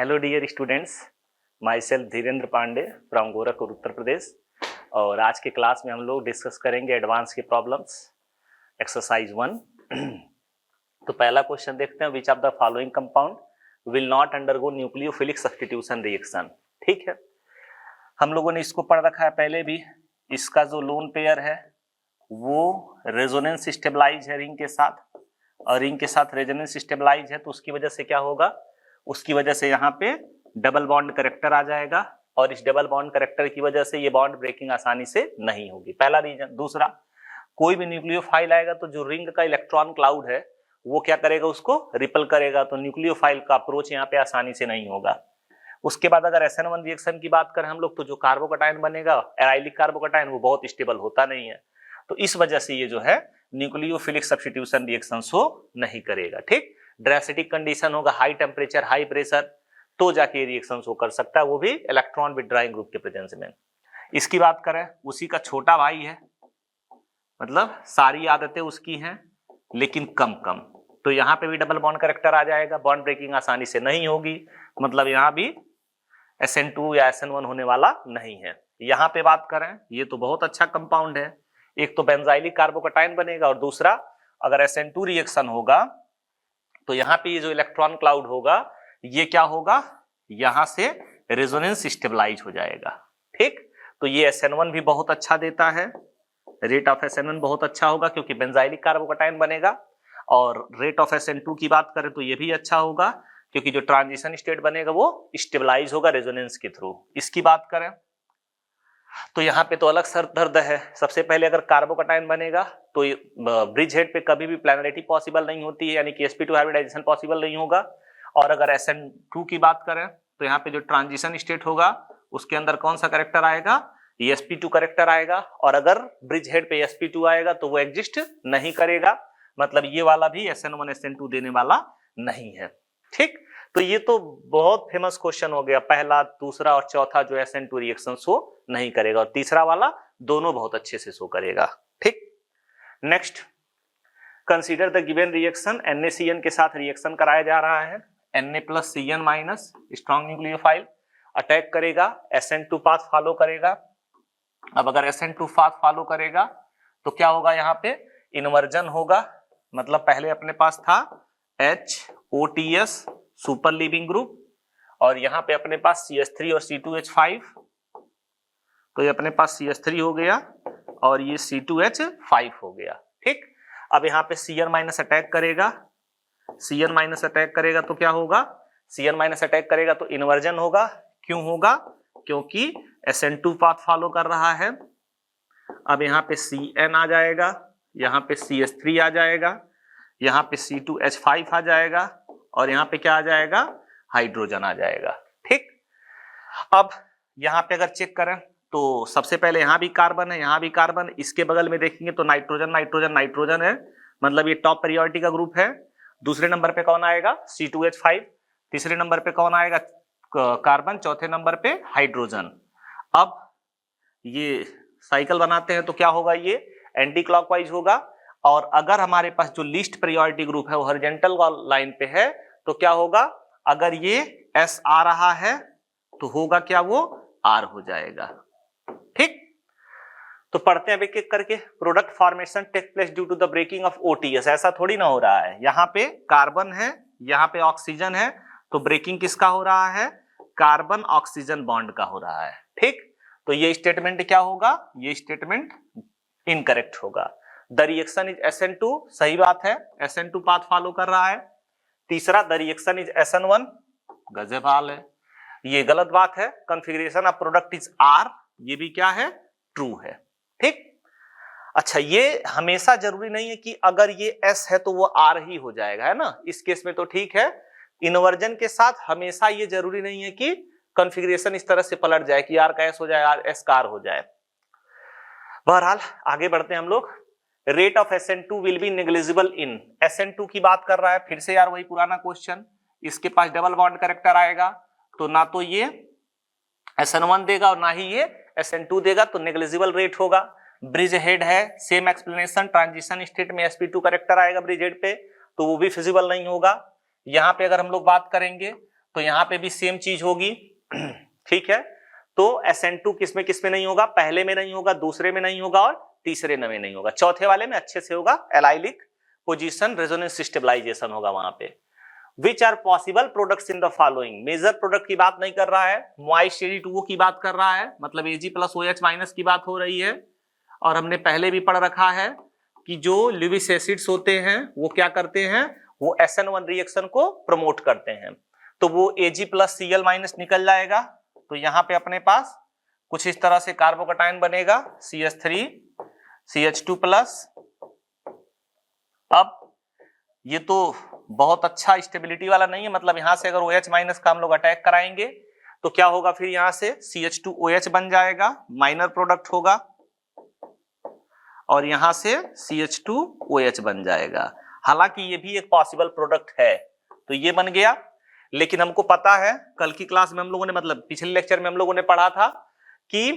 Hello dear students, myself Dhirendra Pandey from Gorakhpur Uttar Pradesh. और आज के क्लास में हम लोग डिस्कस करेंगे एडवांस के प्रॉब्लम्स एक्सरसाइज 1। तो पहला क्वेश्चन देखते हैं, विच of the following compound will not undergo nucleophilic substitution reaction. ठीक है, हम लोगों ने इसको पढ़ रखा है पहले भी। इसका जो लोन पेयर है वो रेजोनेंस स्टेबलाइज है रिंग के साथ, और रिंग के साथ रेजोनेंस स्टेबलाइज है, तो उसकी वजह से क्या होगा, उसकी वजह से यहाँ पे डबल बॉन्ड करेक्टर आ जाएगा, और इस डबल बॉन्ड करेक्टर की वजह से ये बॉन्ड ब्रेकिंग आसानी से नहीं होगी। पहला रीजन। दूसरा, कोई भी न्यूक्लियोफाइल आएगा तो जो रिंग का इलेक्ट्रॉन क्लाउड है वो क्या करेगा, उसको रिपल करेगा, तो न्यूक्लियोफाइल का अप्रोच यहाँ पे आसानी से नहीं होगा। उसके बाद अगर SN1 रिएक्शन की बात करें हम लोग, तो जो कार्बोकैटायन बनेगा एराइलिक कार्बोकैटायन, वो बहुत स्टेबल होता नहीं है, तो इस वजह से ये जो है न्यूक्लियोफिलिक सब्स्टिट्यूशन रिएक्शन शो नहीं करेगा। ठीक, ड्रेसिटिक कंडीशन होगा, हाई टेम्परेचर हाई प्रेशर, तो जाके रिएक्शन शो कर सकता है, वो भी इलेक्ट्रॉन विथड्राइंग ग्रुप के प्रेजेंस में। इसकी बात करें, उसी का छोटा भाई है, मतलब सारी आदतें उसकी हैं लेकिन कम कम, तो यहाँ पे भी डबल बॉन्ड करेक्टर आ जाएगा, बॉन्ड ब्रेकिंग आसानी से नहीं होगी, मतलब यहाँ भी SN2 या SN1 होने वाला नहीं है। यहाँ पे बात करें, ये तो बहुत अच्छा कंपाउंड है, एक तो बेंजाइलिक कार्बोकैटायन बनेगा, और दूसरा अगर SN2 रिएक्शन होगा तो यहाँ पे ये जो इलेक्ट्रॉन क्लाउड होगा ये क्या होगा, यहां से रेजोनेंस स्टेबलाइज हो जाएगा। ठीक, तो ये SN1 भी बहुत अच्छा देता है, रेट ऑफ SN1 बहुत अच्छा होगा क्योंकि बेंजाइलिक कार्बोकैटायन बनेगा, और रेट ऑफ SN2 की बात करें तो ये भी अच्छा होगा क्योंकि जो ट्रांजिशन स्टेट बनेगा वो स्टेबलाइज होगा रेजोनेंस के थ्रू। इसकी बात करें तो यहाँ पे तो अलग सर दर्द है। सबसे पहले अगर कार्बोकैटायन बनेगा तो ब्रिज हेड पे कभी भी प्लैनरिटी पॉसिबल नहीं होती है, यानी कि sp2 हाइब्रिडाइजेशन पॉसिबल नहीं होगा। और अगर SN2 की बात करें तो यहाँ पे जो ट्रांजिशन स्टेट होगा उसके अंदर कौन सा करेक्टर आएगा, ये sp2 करेक्टर आएगा, और अगर ब्रिज हेड पे sp2 आएगा तो वो एग्जिस्ट नहीं करेगा, मतलब ये वाला भी SN1 SN2 देने वाला नहीं है। ठीक, तो ये तो बहुत फेमस क्वेश्चन हो गया, पहला दूसरा और चौथा जो SN2 रिएक्शन शो नहीं करेगा, और तीसरा वाला दोनों बहुत अच्छे से शो करेगा। ठीक, next, consider the given reaction, NaCN के साथ रिएक्शन कराया जा रहा है, Na+CN- स्ट्रॉन्ग न्यूक्लियोफाइल अटैक करेगा, SN2 पाथ फॉलो करेगा। अब अगर SN2 पाथ फॉलो करेगा तो क्या होगा, यहाँ पे इन्वर्जन होगा, मतलब पहले अपने पास था HOTS सुपर लीविंग ग्रुप, और यहाँ पे अपने पास CH3 और C2H5, तो ये अपने पास CH3 हो गया और ये C2H5 हो गया। ठीक, अब यहाँ पे Cn- अटैक करेगा, Cn- अटैक करेगा तो क्या होगा, Cn- अटैक करेगा तो इन्वर्जन होगा। क्यों होगा, क्योंकि SN2 पाथ फॉलो कर रहा है। अब यहाँ पे Cn आ जाएगा, यहाँ पे CH3 आ जाएगा, यहाँ पे C2H5 आ जाएगा, और यहाँ पे क्या आ जाएगा, हाइड्रोजन आ जाएगा। ठीक, अब यहाँ पे अगर चेक करें तो सबसे पहले यहाँ भी कार्बन है, यहाँ भी कार्बन, इसके बगल में देखेंगे तो नाइट्रोजन नाइट्रोजन नाइट्रोजन है, मतलब ये टॉप प्रायोरिटी का ग्रुप है। दूसरे नंबर पे कौन आएगा, C2H5, तीसरे नंबर पे कौन आएगा, कार्बन, चौथे नंबर पे हाइड्रोजन। अब ये साइकिल बनाते हैं तो क्या होगा, ये एंटी क्लॉकवाइज होगा, और अगर हमारे पास जो लीस्ट प्रायोरिटी ग्रुप है वो हॉरिजॉन्टल लाइन पे है तो क्या होगा, अगर ये S आ रहा है तो होगा क्या, वो R हो जाएगा। ठीक, तो पढ़ते हैं अब एक एक करके। Product formation take place due to the breaking of OTS, ऐसा थोड़ी ना हो रहा है, यहाँ पे कार्बन है, यहाँ पे ऑक्सीजन है, तो ब्रेकिंग किसका हो रहा है, कार्बन ऑक्सीजन बॉन्ड का हो रहा है। ठीक, तो ये स्टेटमेंट क्या होगा, ये स्टेटमेंट इनकरेक्ट होगा। द रिएक्शन इज SN2, सही बात है, SN2 पाथ फॉलो कर रहा है। तीसरा, द रिएक्शन इज SN1, गजब हाल है, ये गलत बात है। Configuration of product is R, ये भी क्या है, ट्रू है। ठीक, अच्छा, ये हमेशा जरूरी नहीं है कि अगर ये S है तो वो R ही हो जाएगा, है ना, इस केस में तो ठीक है। इन्वर्जन के साथ हमेशा ये जरूरी नहीं है कि कॉन्फ़िगरेशन इस तरह से पलट जाए कि R का S हो जाए, S का R हो जाए। बहरहाल आगे बढ़ते हैं हम लोग। Rate of SN2 will be negligible in, SN2 की बात कर रहा है, फिर से यार वही पुराना क्वेश्चन, इसके पास डबल बॉन्ड करेक्टर आएगा तो ना तो ये SN1 देगा और ना ही ये SN2 देगा, तो नेग्लिजिबल रेट होगा। ब्रिज हेड है, सेम एक्सप्लेनेशन, ट्रांजिशन स्टेट में sp2 करेक्टर आएगा ब्रिज हेड पे, तो वो भी फिजिबल नहीं होगा। यहाँ पे अगर हम लोग बात करेंगे तो यहाँ पे भी सेम चीज होगी। ठीक है, तो SN2 किसमें किसमें नहीं होगा, पहले में नहीं होगा, दूसरे में नहीं होगा और तीसरे में नहीं होगा, चौथे वाले में अच्छे से होगा। एलाइलिक पोजीशन रेजोनेंस स्टेबलाइजेशन होगा वहां पे। Which are possible products in the following, major product की बात नहीं कर रहा है, मॉइस्ट Ag2O की बात कर रहा है, मतलब Ag+OH- की बात हो रही है। और हमने पहले भी पढ़ रखा है कि जो ल्यूविस एसिड्स होते हैं वो क्या करते हैं, वो SN1 रिएक्शन को प्रमोट करते हैं। तो वो Ag+Cl- निकल जाएगा, तो यहां पे अपने पास कुछ इस तरह से कार्बोकैटायन बनेगा CH3 CH2+। अब ये तो बहुत अच्छा स्टेबिलिटी वाला नहीं है, मतलब यहां से अगर OH- का हम लोग अटैक कराएंगे तो क्या होगा, फिर यहां से CH2OH बन जाएगा, माइनर प्रोडक्ट होगा, और यहां से CH2OH बन जाएगा। हालांकि ये भी एक पॉसिबल प्रोडक्ट है, तो ये बन गया। लेकिन हमको पता है, कल की क्लास में हम लोगों ने, मतलब पिछले लेक्चर में हम लोगों ने पढ़ा था कि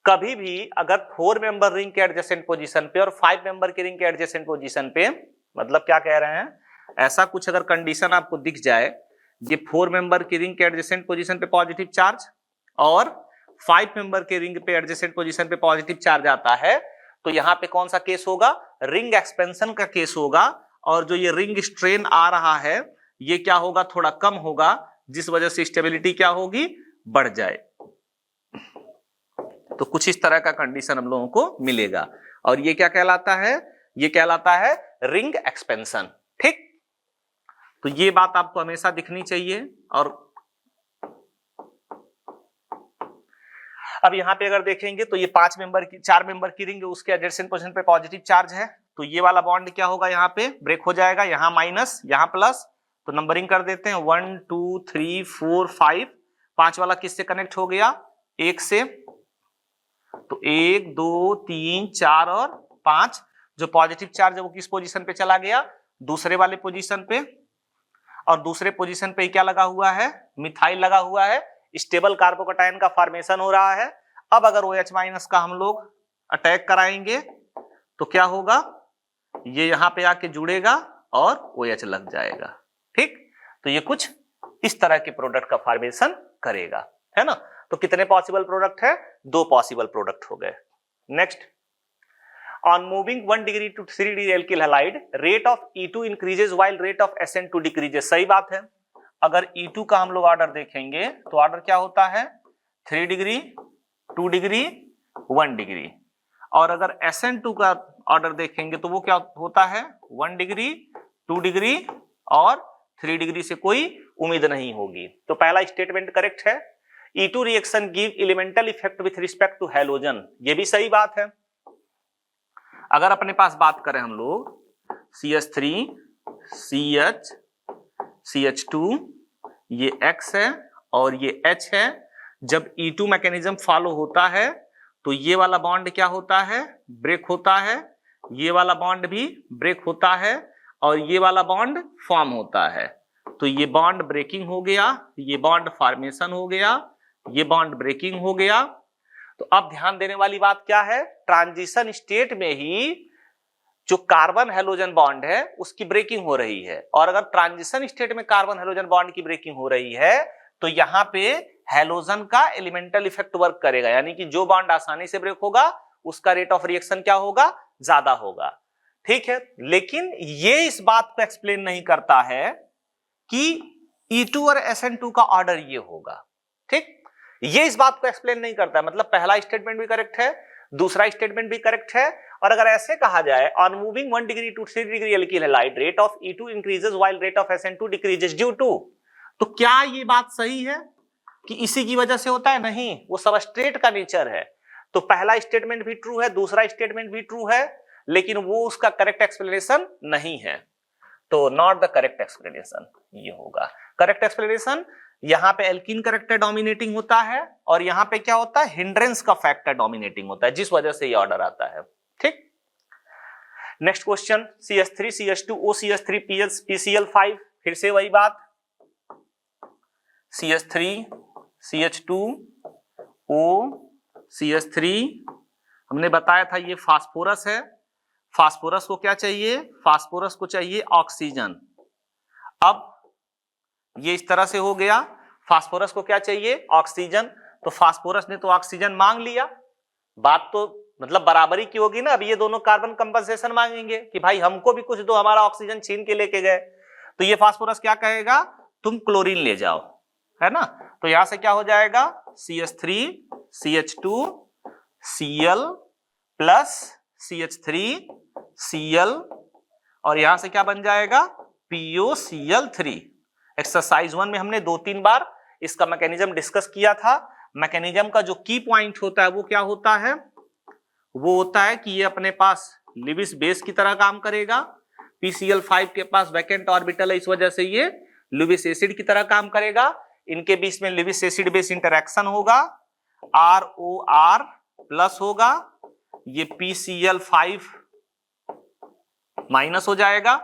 कभी भी अगर 4 मेंबर रिंग के एडजेसेंट पोजीशन पे और 5 मेंबर के रिंग के एडजेसेंट पोजीशन पे, मतलब क्या कह रहे हैं, ऐसा कुछ अगर कंडीशन आपको दिख जाए, ये 4 मेंबर की रिंग के एडजेसेंट पोजीशन पे पॉजिटिव चार्ज और 5 मेंबर के रिंग पे एडजेसेंट पोजीशन पे पॉजिटिव चार्ज आता है, तो यहां पे कौन सा केस होगा, रिंग एक्सपेंशन का केस होगा। और जो ये रिंग स्ट्रेन आ रहा है ये क्या होगा, थोड़ा कम होगा, जिस वजह से स्टेबिलिटी क्या होगी, बढ़ जाए। तो कुछ इस तरह का कंडीशन हम लोगों को मिलेगा, और ये क्या कहलाता है, ये कहलाता है रिंग एक्सपेंशन। ठीक, तो ये बात आपको हमेशा दिखनी चाहिए। और अब यहां पे अगर देखेंगे तो ये 4 मेंबर की रिंग, उसके एडजेसेंट पोजीशन पे पॉजिटिव चार्ज है, तो ये वाला बॉन्ड क्या होगा, यहाँ पे ब्रेक हो जाएगा, यहाँ माइनस यहाँ प्लस। तो नंबरिंग कर देते हैं, 1 2 3 4 5, 5 वाला किससे कनेक्ट हो गया, 1 से, तो 1 2 3 4 और 5। जो पॉजिटिव चार्ज है वो किस पोजीशन पे चला गया, दूसरे वाले पोजीशन पे, और दूसरे पोजीशन पे क्या लगा हुआ है, मिथाइल लगा हुआ है, स्टेबल कार्बोकैटायन का फॉर्मेशन हो रहा है। अब अगर OH- का हम लोग अटैक कराएंगे तो क्या होगा, ये यहां पे आके जुड़ेगा और OH लग जाएगा। ठीक, तो ये कुछ इस तरह के प्रोडक्ट का फॉर्मेशन करेगा, है ना। तो कितने पॉसिबल प्रोडक्ट है, 2 पॉसिबल प्रोडक्ट हो गए। Next, on moving 1 degree to 3 degree alkyl halide, rate of E2 increases while rate of SN2 decreases। सही बात है, अगर E2 का हम लोग ऑर्डर देखेंगे तो ऑर्डर क्या होता है, 3 डिग्री 2 डिग्री 1 डिग्री, और अगर SN2 का ऑर्डर देखेंगे तो वो क्या होता है, 1 डिग्री 2 डिग्री और 3 डिग्री से कोई उम्मीद नहीं होगी। तो पहला स्टेटमेंट करेक्ट है, E2 reaction give elemental effect with respect to halogen, ये भी सही बात है। अगर अपने पास बात करें हम लोग CH3 CH CH2, ये X है और ये H है, जब E2 मैकेनिज्म फॉलो होता है तो ये वाला बॉन्ड क्या होता है, ब्रेक होता है, ये वाला बॉन्ड भी ब्रेक होता है और ये वाला बॉन्ड फॉर्म होता है। तो ये बॉन्ड ब्रेकिंग हो गया, ये बॉन्ड फॉर्मेशन हो गया, ये बॉन्ड ब्रेकिंग हो गया। तो अब ध्यान देने वाली बात क्या है, ट्रांजिशन स्टेट में ही जो कार्बन हेलोजन बॉन्ड है उसकी ब्रेकिंग हो रही है, और अगर ट्रांजिशन स्टेट में कार्बन हेलोजन बॉन्ड की ब्रेकिंग हो रही है तो यहां पे हेलोजन का एलिमेंटल इफेक्ट वर्क करेगा, यानी कि जो बॉन्ड आसानी से ब्रेक होगा उसका रेट ऑफ रिएक्शन क्या होगा, ज्यादा होगा। ठीक है, लेकिन ये इस बात को एक्सप्लेन नहीं करता है कि E2 और SN2 का ऑर्डर ये होगा। ठीक, ये इस बात को एक्सप्लेन नहीं करता, मतलब पहला स्टेटमेंट भी करेक्ट है, दूसरा स्टेटमेंट भी करेक्ट है। और अगर ऐसे कहा जाए, on moving 1 degree to 3 degree alkyl halide, rate of E2 increases while rate of SN2 decreases due to, तो क्या ये बात सही है कि इसी की वजह से होता है? नहीं, वो सबस्ट्रेट का नेचर है। तो पहला स्टेटमेंट भी ट्रू है, दूसरा स्टेटमेंट भी ट्रू है, लेकिन वो उसका करेक्ट एक्सप्लेनेशन नहीं है। तो नॉट द करेक्ट एक्सप्लेनेशन ये होगा। करेक्ट एक्सप्लेनेशन, यहां पे एल्कीन करेक्टर डोमिनेटिंग होता है और यहां पे क्या होता है, हिंड्रेंस का फैक्टर डोमिनेटिंग होता है, जिस वजह से ये ऑर्डर आता है। ठीक, next question, CH3 CH2O CH3 PCl5, फिर से वही बात, CH3 CH2O CH3, हमने बताया था ये फास्फोरस है, फास्फोरस को क्या चाहिए, फास्फोरस को चाहिए ऑक्सीजन। अब ये इस तरह से हो गया। फास्फोरस को क्या चाहिए? ऑक्सीजन। तो फास्फोरस ने तो ऑक्सीजन मांग लिया, बात तो मतलब बराबरी की होगी ना। अब ये दोनों कार्बन कंपनसेशन मांगेंगे कि भाई हमको भी कुछ दो, हमारा ऑक्सीजन छीन के लेके गए। तो ये फास्फोरस क्या कहेगा? तुम क्लोरीन ले जाओ, है ना। तो यहां से क्या हो जाएगा? CH3 CH2 Cl plus CH3 Cl, और यहां से क्या बन जाएगा? PoCl3। एक्सरसाइज 1 में हमने 2-3 बार इसका मैकेनिज्म डिस्कस किया था। मैकेनिज्म का जो की पॉइंट होता है वो क्या होता है? वो होता है कि ये अपने पास लिविस बेस की तरह काम करेगा। PCl5 के पास वैकेंट ऑर्बिटल है, इस वजह से ये लिविस एसिड की तरह काम करेगा। इनके बीच में लिविस एसिड बेस इंटरेक्शन होगा, ROR प्लस होगा, ये PCl5 माइनस हो जाएगा।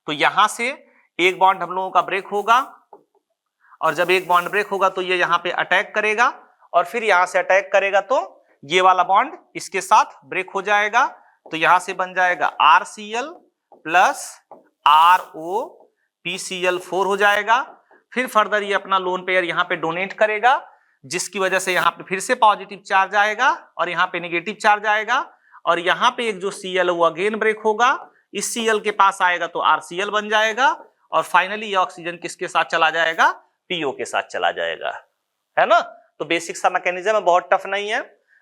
तो यहां से एक बॉन्ड हम लोगों का ब्रेक होगा, और जब एक बॉन्ड ब्रेक होगा तो ये यहां पे अटैक करेगा, और फिर यहां से अटैक करेगा तो ये वाला बॉन्ड इसके साथ ब्रेक हो जाएगा। तो यहां से बन जाएगा RCl प्लस RO PCl4 हो जाएगा। फिर फर्दर ये अपना लोन पेयर यहां पे डोनेट करेगा, जिसकी वजह से यहां पे फिर से पॉजिटिव चार्ज आएगा और यहां पे नेगेटिव चार्ज आएगा, और यहां पे एक जो Cl वो अगेन ब्रेक होगा, इस Cl के पास आएगा तो RCl बन जाएगा, और फाइनली ये ऑक्सीजन किसके साथ चला जाएगा? PO के साथ चला जाएगा, है ना। तो बेसिक सा मैकेनिज्म है, बहुत टफ नहीं है।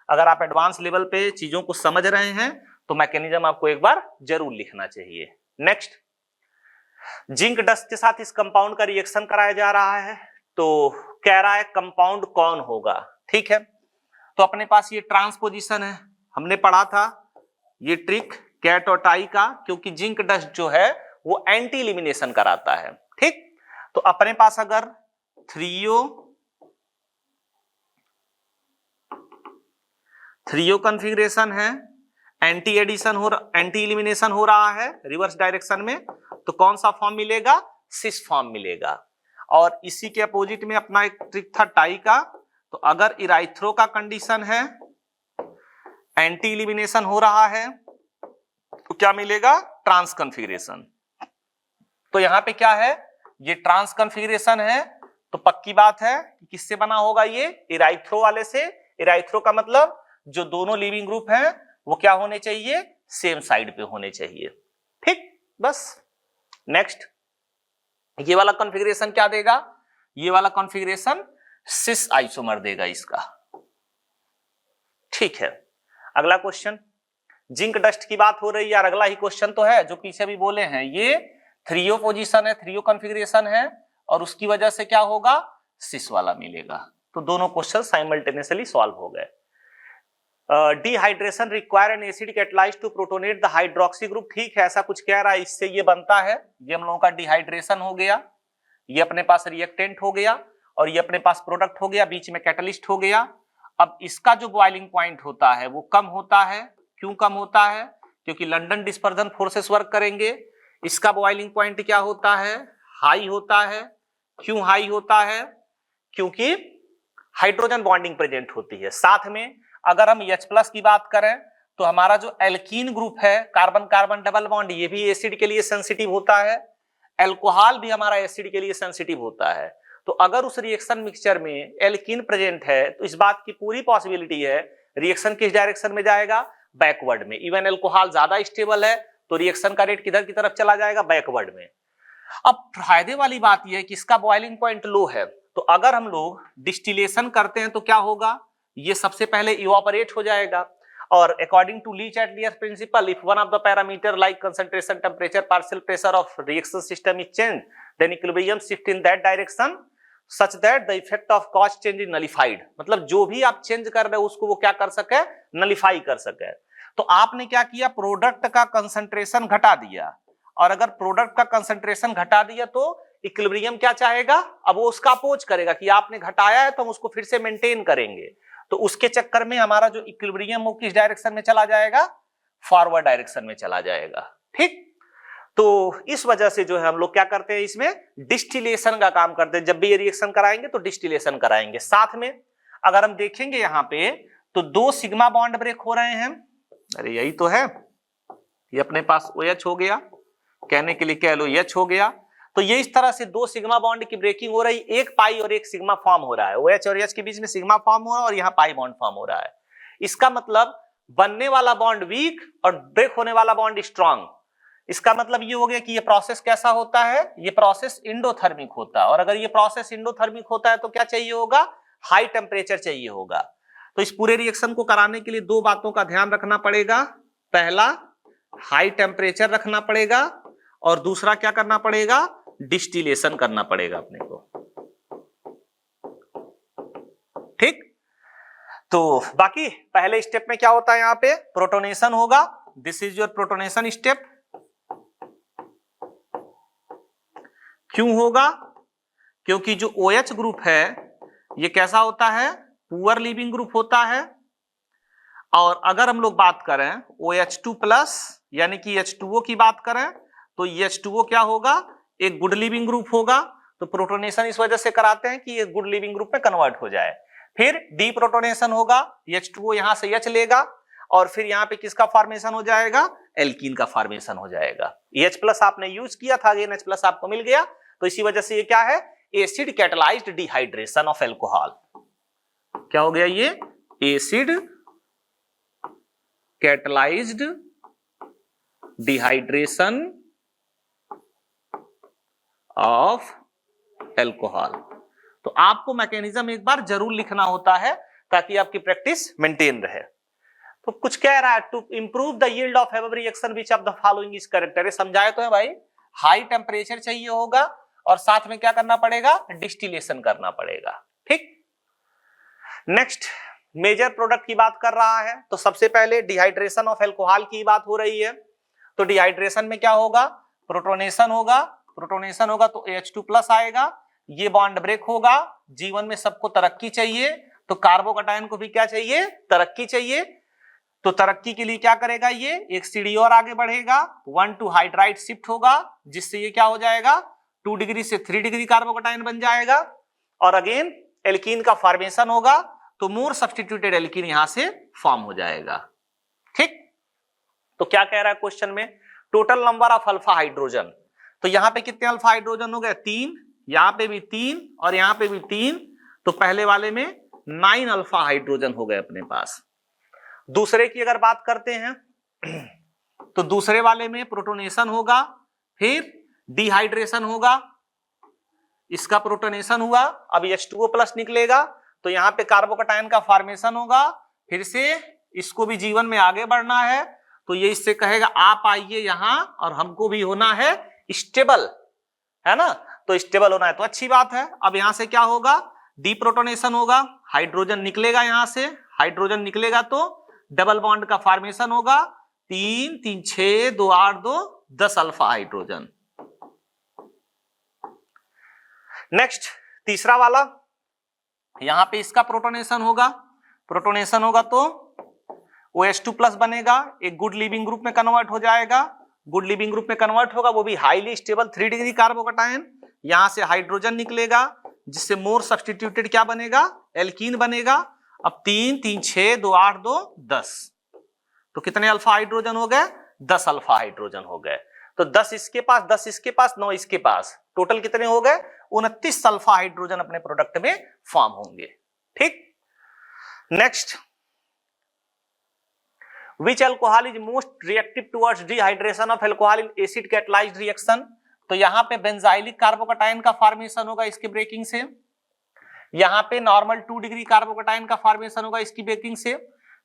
अगर आप एडवांस लेवल पे चीजों को समझ रहे हैं तो मैकेनिज्म आपको एक बार जरूर लिखना चाहिए। नेक्स्ट, जिंक डस्ट के साथ इस कंपाउंड का रिएक्शन कराया जा रहा है, तो कह रहा है कंपाउंड कौन होगा। ठीक है, तो अपने पास ये ट्रांसपोजिशन है, हमने पढ़ा था ये ट्रिक कैट और टाई का, क्योंकि जिंक डस्ट जो है वो एंटी एलिमिनेशन कराता है। ठीक, तो अपने पास अगर थ्रियो कॉन्फ़िगरेशन है, एंटी एलिमिनेशन हो रहा है रिवर्स डायरेक्शन में, तो कौन सा फॉर्म मिलेगा? सिस फॉर्म मिलेगा। और इसी के अपोजिट में अपना एक ट्रिक था टाई का, तो अगर इराइथ्रो का कंडीशन है, एंटी एलिमिनेशन हो रहा है, तो क्या मिलेगा? Trans configuration. तो यहां पे क्या है? ये ट्रांस कॉन्फ़िगरेशन है, तो पक्की बात है कि किससे बना होगा? ये इराइथ्रो वाले से। इराइथ्रो का मतलब जो दोनों लिविंग ग्रुप हैं वो क्या होने चाहिए? सेम साइड पे होने चाहिए। ठीक, बस। नेक्स्ट, ये वाला कॉन्फ़िगरेशन क्या देगा? ये वाला कॉन्फ़िगरेशन सिस आइसोमर देगा इसका। ठीक है, अगला क्वेश्चन, जिंक डस्ट की बात हो रही है यार, अगला ही क्वेश्चन तो है जो पीछे भी बोले हैं। ये थ्रियो पोजीशन है, थ्रियो कॉन्फ़िगरेशन है, और उसकी वजह से क्या होगा? सिस वाला मिलेगा। तो दोनों क्वेश्चन साइमल्टेनियसली सॉल्व हो गए। Dehydration require an acid catalyse to protonate the hydroxy group. ठीक है, ऐसा कुछ कह रहा है, इससे ये बनता है, ये हम लोगों का डिहाइड्रेशन हो गया, ये अपने पास रिएक्टेंट हो गया, और ये अपने पास प्रोडक्ट हो गया, बीच में कैटलिस्ट हो गया। अब इसका जो बॉइलिंग पॉइंट होता है वो कम होता है। क्यों कम होता है? क्योंकि लंडन डिस्पर्जन फोर्सेस वर्क करेंगे। इसका बॉइलिंग पॉइंट क्या होता है? हाई होता है। क्यों हाई होता है? क्योंकि हाइड्रोजन बॉन्डिंग प्रेजेंट होती है। साथ में अगर हम H+ की बात करें तो हमारा जो एल्कीन ग्रुप है, कार्बन कार्बन डबल बॉन्ड, ये भी एसिड के लिए सेंसिटिव होता है। एल्कोहल भी हमारा एसिड के लिए सेंसिटिव होता है। तो अगर उस रिएक्शन मिक्सचर में एल्कीन प्रेजेंट है तो इस बात की पूरी पॉसिबिलिटी है रिएक्शन किस डायरेक्शन में जाएगा? बैकवर्ड में। इवन एल्कोहल ज्यादा स्टेबल है तो रिएक्शन का रेट किधर की तरफ चला जाएगा? बैकवर्ड में। अब फायदे वाली बात यह है कि इसका बॉइलिंग पॉइंट लो है, तो अगर हम लोग डिस्टिलेशन करते हैं तो क्या होगा? ये सबसे पहले इवापोरेट हो जाएगा। और according to Le Chatelier principle, if one of the parameter like concentration, temperature, partial pressure of reaction system is change, then equilibrium shift in that direction such that the effect of cost change is nullified. मतलब जो भी आप change कर रहे हो उसको वो क्या कर सके? नलिफाई कर सके। तो आपने क्या किया? प्रोडक्ट का कंसंट्रेशन घटा दिया, और अगर प्रोडक्ट का कंसंट्रेशन घटा दिया तो इक्विलिब्रियम क्या चाहेगा? अब वो उसका अपोज करेगा कि आपने घटाया है तो हम उसको फिर से मेंटेन करेंगे। तो उसके चक्कर में हमारा जो इक्विलिब्रियम वो किस डायरेक्शन में चला जाएगा? फॉरवर्ड डायरेक्शन में चला जाएगा। ठीक, तो इस वजह से जो है हम लोग क्या करते हैं, इसमें डिस्टिलेशन का काम करते हैं। जब भी ये रिएक्शन कराएंगे तो डिस्टिलेशन कराएंगे। साथ में अगर हम देखेंगे यहां पे तो 2 सिग्मा बॉन्ड ब्रेक हो रहे हैं। अरे यही तो है, ये अपने पास OH हो गया, कहने के लिए कह लो H हो गया। तो ये इस तरह से दो सिग्मा बॉन्ड की ब्रेकिंग हो रही, एक पाई और एक सिग्मा फॉर्म हो रहा है, OH और H के बीच में सिग्मा फॉर्म हो रहा है और यहाँ पाई बॉन्ड फॉर्म हो रहा है। इसका मतलब बनने वाला बॉन्ड वीक और ब्रेक होने वाला बॉन्ड स्ट्रांग। इसका मतलब ये हो गया कि ये प्रोसेस कैसा होता है, ये प्रोसेस इंडोथर्मिक होता है, और अगर ये प्रोसेस इंडोथर्मिक होता है तो क्या चाहिए होगा, हाई टेम्परेचर चाहिए होगा। तो इस पूरे रिएक्शन को कराने के लिए दो बातों का ध्यान रखना पड़ेगा, पहला हाई टेम्परेचर रखना पड़ेगा और दूसरा क्या करना पड़ेगा, डिस्टिलेशन करना पड़ेगा अपने को। ठीक, तो बाकी पहले स्टेप में क्या होता है, यहां पे प्रोटोनेशन होगा, this is your protonation step. क्यों होगा, क्योंकि जो OH ग्रुप है ये कैसा होता है, पुअर लीविंग ग्रुप होता है, और अगर हम लोग बात करें OH2 प्लस यानी कि H2O की बात करें तो ये H2O क्या होगा, एक गुड लिविंग ग्रुप होगा। तो प्रोटोनेशन इस वजह से कराते हैं कि ये गुड लिविंग ग्रुप में कन्वर्ट हो जाए। फिर डी प्रोटोनेशन होगा, H2O यहां से H लेगा और फिर यहां पे किसका फॉर्मेशन हो जाएगा, एल्कीन का फॉर्मेशन हो जाएगा। H प्लस आपने यूज किया था, अगेन H प्लस आपको मिल गया, तो इसी वजह से ये क्या है, acid catalysed dehydration of alcohol. क्या हो गया ये, acid catalysed dehydration of alcohol. तो आपको मैकेनिज्म एक बार जरूर लिखना होता है ताकि आपकी प्रैक्टिस मेंटेन रहे। तो कुछ कह रहा है, to improve the yield of every reaction which of the following is correct. अरे समझाए तो है भाई, हाई टेम्परेचर चाहिए होगा और साथ में क्या करना पड़ेगा, डिस्टिलेशन करना पड़ेगा। ठीक, नेक्स्ट मेजर प्रोडक्ट की बात कर रहा है, तो सबसे पहले डिहाइड्रेशन ऑफ एल्कोहल की बात हो रही है। तो डिहाइड्रेशन में क्या होगा, प्रोटोनेशन होगा, प्रोटोनेशन होगा तो H2 प्लस आएगा, ये बॉन्ड ब्रेक होगा। जीवन में सबको तरक्की चाहिए, तो कार्बोकटायन को भी क्या चाहिए, तरक्की चाहिए। तो तरक्की के लिए क्या करेगा, ये एक सीढ़ी और आगे बढ़ेगा, 1 to हाइड्राइड शिफ्ट होगा, जिससे ये क्या हो जाएगा, 2 डिग्री से 3 डिग्री कार्बोकटायन बन जाएगा। और अगेन एल्कीन का फॉर्मेशन होगा, तो मोर सब्स्टिट्यूटेड एल्कीन यहां से फॉर्म हो जाएगा। ठीक, तो क्या कह रहा है क्वेश्चन में, total number of alpha hydrogen. तो यहां पे कितने अल्फा हाइड्रोजन हो गए, 3, यहां पे भी 3 और यहां पे भी 3, तो पहले वाले में 9 अल्फा हाइड्रोजन हो गए अपने पास। दूसरे की अगर बात करते हैं तो दूसरे वाले में प्रोटोनेशन होगा, फिर डिहाइड्रेशन होगा, इसका प्रोटोनेशन हुआ, अब H2O प्लस निकलेगा, तो यहां पे कार्बोकटायन का फॉर्मेशन होगा, फिर से इसको भी जीवन में आगे बढ़ना है, तो ये इससे कहेगा आप आइए यहां और हमको भी होना है स्टेबल, है ना, तो स्टेबल होना है तो अच्छी बात है। अब यहां से क्या होगा, डीप्रोटोनेशन होगा, हाइड्रोजन निकलेगा, यहां से हाइड्रोजन निकलेगा तो डबल बॉन्ड का फॉर्मेशन होगा, 3 3 6 2 8 2 10 अल्फा हाइड्रोजन। नेक्स्ट तीसरा वाला, यहां पे इसका प्रोटोनेशन होगा, प्रोटोनेशन होगा तो OH2 प्लस बनेगा, एक गुड लिविंग ग्रुप में कन्वर्ट हो जाएगा, गुड लिविंग ग्रुप में कन्वर्ट होगा, वो भी हाईली स्टेबल 3 डिग्री कार्बोकटायन, यहां से हाइड्रोजन निकलेगा, जिससे मोर सब्स्टिट्यूटेड क्या बनेगा, एल्कीन बनेगा। अब 3 3 6 2 8 2 10, तो कितने अल्फा हाइड्रोजन हो गए, 10 अल्फा हाइड्रोजन हो गए। तो 10 इसके पास, 10 इसके पास, 9 इसके पास, टोटल कितने हो गए, 29 अल्फा हाइड्रोजन अपने प्रोडक्ट में फॉर्म होंगे। ठीक, next, which alcohol is most reactive towards dehydration of alcohol in acid catalyzed reaction। तो यहां पे बेंजाइलिक कार्बोकटायन का फॉर्मेशन होगा इसके ब्रेकिंग से, यहां पे नॉर्मल 2 डिग्री कार्बोकटायन का फॉर्मेशन होगा इसकी ब्रेकिंग से,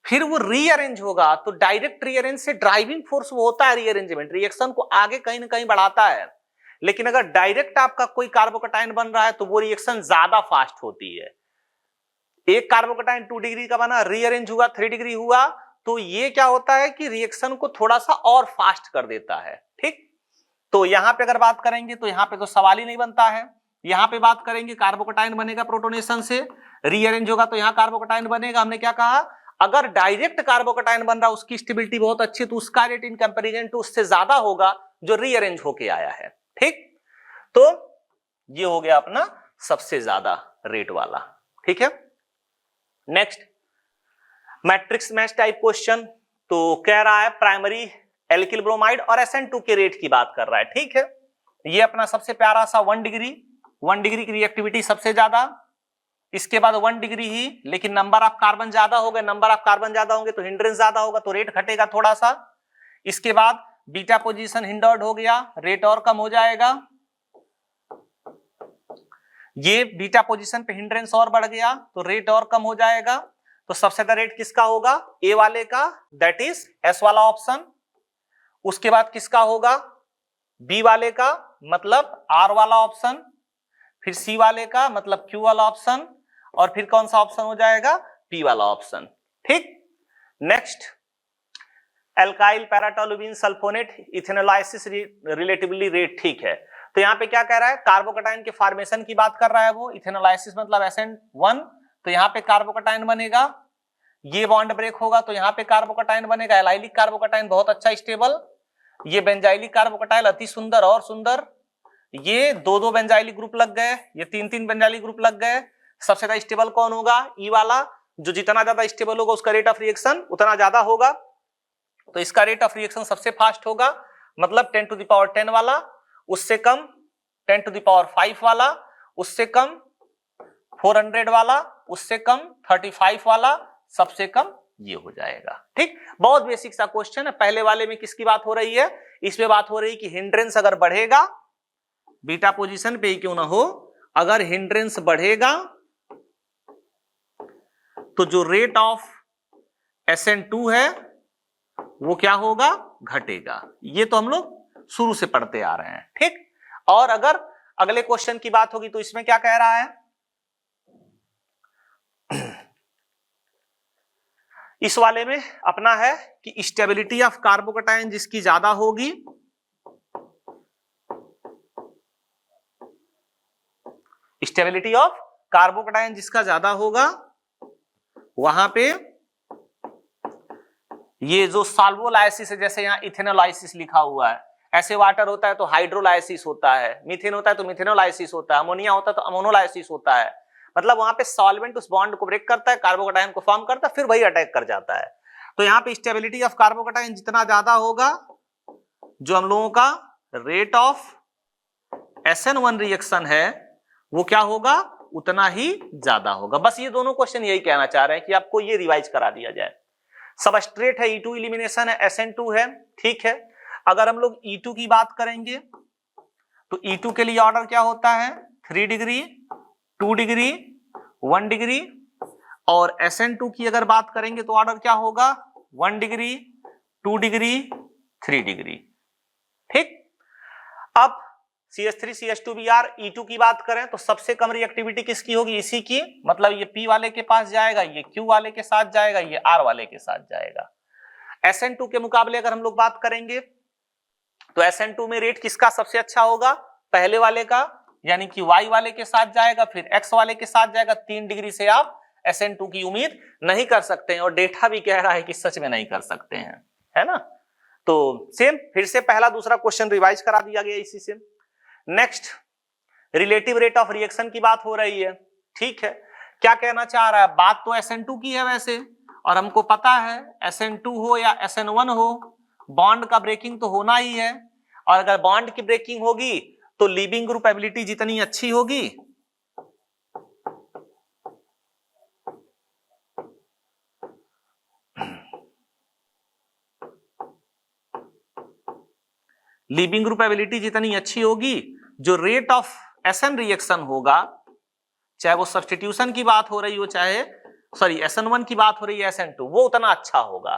फिर वो रीअरेंज होगा, तो डायरेक्ट रीअरेंज से ड्राइविंग फोर्स वो होता है रीअरेंजमेंट, रिएक्शन को आगे कहीं ना कहीं बढ़ाता है। लेकिन अगर डायरेक्ट आपका कोई कार्बोकटायन बन रहा है तो वो रिएक्शन ज्यादा फास्ट होती है। एक कार्बोकटायन 2 डिग्री का बना, रीअरेंज हुआ 3 डिग्री हुआ, तो ये क्या होता है कि रिएक्शन को थोड़ा सा और फास्ट कर देता है। ठीक, तो यहां पे अगर बात करेंगे तो यहां पे तो सवाल ही नहीं बनता है। यहां पे बात करेंगे कार्बोकटायन बनेगा प्रोटोनेशन से, रीअरेंज होगा तो यहां कार्बोकटायन बनेगा। हमने क्या कहा, अगर डायरेक्ट कार्बोकटायन बन रहा उसकी स्टेबिलिटी बहुत अच्छी, तो उसका रेट इन कंपैरिजन टू उससे ज्यादा होगा जो रीअरेंज होके आया है। ठीक, तो ये हो गया अपना सबसे ज्यादा रेट वाला। ठीक है, next matrix match type question, तो कह रहा है प्राइमरी एल्किल ब्रोमाइड और SN2 के रेट की बात कर रहा है। ठीक है, ये अपना सबसे प्यारा सा 1 डिग्री, 1 डिग्री की रिएक्टिविटी सबसे ज्यादा, इसके बाद 1 डिग्री ही, लेकिन नंबर ऑफ कार्बन ज्यादा हो गए, नंबर ऑफ कार्बन ज्यादा होंगे तो हिंड्रेंस ज्यादा होगा, तो रेट घटेगा थोड़ा सा। इसके बाद बीटा पोजीशन हिंडर्ड हो गया, रेट और कम हो जाएगा। ये बीटा पोजीशन पे हिंड्रेंस और बढ़ गया तो रेट और कम हो जाएगा। तो सबसे ज्यादा रेट किसका होगा? ए वाले का, दैट इज एस वाला ऑप्शन। उसके बाद किसका होगा? बी वाले का, मतलब आर वाला ऑप्शन। फिर सी वाले का, मतलब क्यू वाला ऑप्शन। और फिर कौन सा ऑप्शन हो जाएगा? पी वाला ऑप्शन। ठीक। Next, alkyl paratoluene sulfonate ethanolysis relatively rate, ठीक है। तो यहां पे क्या कह रहा है? कार्बोकटाइन के फॉर्मेशन की बात कर रहा है वो। इथेनोलाइसिस मतलब SN1, तो यहां पे कार्बोकटाइन बनेगा, ये बॉन्ड ब्रेक होगा तो यहां पे कार्बोकटाइन बनेगा, एलाइलिक कार्बोकटाइन बहुत अच्छा स्टेबल। ये बेंजाइलिक कार्बोकटाइल अति सुंदर और सुंदर। ये दो दो बेंजाइलिक ग्रुप लग गए, ये तीन तीन बेंजाइलिक ग्रुप लग गए। सबसे ज्यादा स्टेबल कौन होगा? ई वाला। जो जितना ज्यादा स्टेबल होगा उसका रेट ऑफ रिएक्शन उतना ज्यादा होगा, तो इसका रेट ऑफ रिएक्शन सबसे फास्ट होगा, मतलब 10 टू द पावर 10 वाला, उससे कम 10 टू द पावर 5 वाला, उससे कम 400 वाला, उससे कम 35 वाला, सबसे कम ये हो जाएगा। ठीक, बहुत बेसिक सा क्वेश्चन है। पहले वाले में किसकी बात हो रही है? इसमें बात हो रही है कि हिंड्रेंस अगर बढ़ेगा, बीटा पोजीशन पे ही क्यों ना हो, अगर हिंड्रेंस बढ़ेगा तो जो रेट ऑफ SN2 है वो क्या होगा? घटेगा। ये तो हम लोग शुरू से पढ़ते आ रहे हैं। ठीक, और अगर अगले क्वेश्चन की बात होगी तो इसमें क्या कह रहा है? इस वाले में अपना है कि स्टेबिलिटी ऑफ कार्बोकटाइन जिसकी ज्यादा होगी, स्टेबिलिटी ऑफ कार्बोकटाइन जिसका ज्यादा होगा, वहां पे ये जो सॉल्वोलाइसिस है, जैसे यहां इथेनोलाइसिस लिखा हुआ है, ऐसे वाटर होता है तो हाइड्रोलाइसिस होता है, मीथेन होता है तो मिथेनोलाइसिस होता है, अमोनिया होता है तो अमोनोलाइसिस होता है। मतलब वहां पे सॉल्वेंट उस बॉन्ड को ब्रेक करता है, कार्बोकटाइन को फॉर्म करता है, फिर वही अटैक कर जाता है। तो यहाँ पे स्टेबिलिटी ऑफ कार्बोकटाइन जितना ज्यादा होगा, जो हम लोगों का रेट ऑफ SN1 रिएक्शन है वो क्या होगा? उतना ही ज्यादा होगा। बस ये दोनों क्वेश्चन यही कहना चाह रहे हैं कि आपको ये रिवाइज करा दिया जाए। सबस्ट्रेट है, E2 एलिमिनेशन है, SN2 है, ठीक है। अगर हम लोग E2 की बात करेंगे तो E2 के लिए ऑर्डर क्या होता है? 3 डिग्री, 2 डिग्री, 1 डिग्री। और SN2 की अगर बात करेंगे तो ऑर्डर क्या होगा? 1 डिग्री, 2 डिग्री, 3 डिग्री। ठीक, अब CH3CH2Br E2 की बात करें तो सबसे कम रिएक्टिविटी किसकी होगी? इसी की, मतलब ये P वाले के पास जाएगा, ये Q वाले के साथ जाएगा, ये R वाले के साथ जाएगा। SN2 के मुकाबले अगर हम लोग बात करेंगे तो SN2 में रेट किसका सबसे अच्छा होगा? पहले वाले का, यानी कि Y वाले के साथ जाएगा, फिर X वाले के साथ जाएगा। 3 डिग्री से आप SN2 की उम्मीद नहीं कर सकते हैं, और डेटा भी कह रहा है कि सच में नहीं कर सकते हैं, है ना। तो सेम फिर से पहला दूसरा क्वेश्चन रिवाइज करा दिया गया इसी से। Next, relative rate of reaction की बात हो रही है, ठीक है। क्या कहना चाह रहा है? बात तो SN2 की है वैसे, और हमको पता है SN2 हो या SN1 हो, बॉन्ड का ब्रेकिंग तो होना ही है। और अगर बॉन्ड की ब्रेकिंग होगी तो लीविंग ग्रुप एबिलिटी जितनी अच्छी होगी, लीविंग ग्रुप एबिलिटी जितनी अच्छी होगी, जो रेट ऑफ SN रिएक्शन होगा, चाहे वो सब्स्टिट्यूशन की बात हो रही हो, चाहे सॉरी SN1 की बात हो रही है, SN2, वो उतना अच्छा होगा।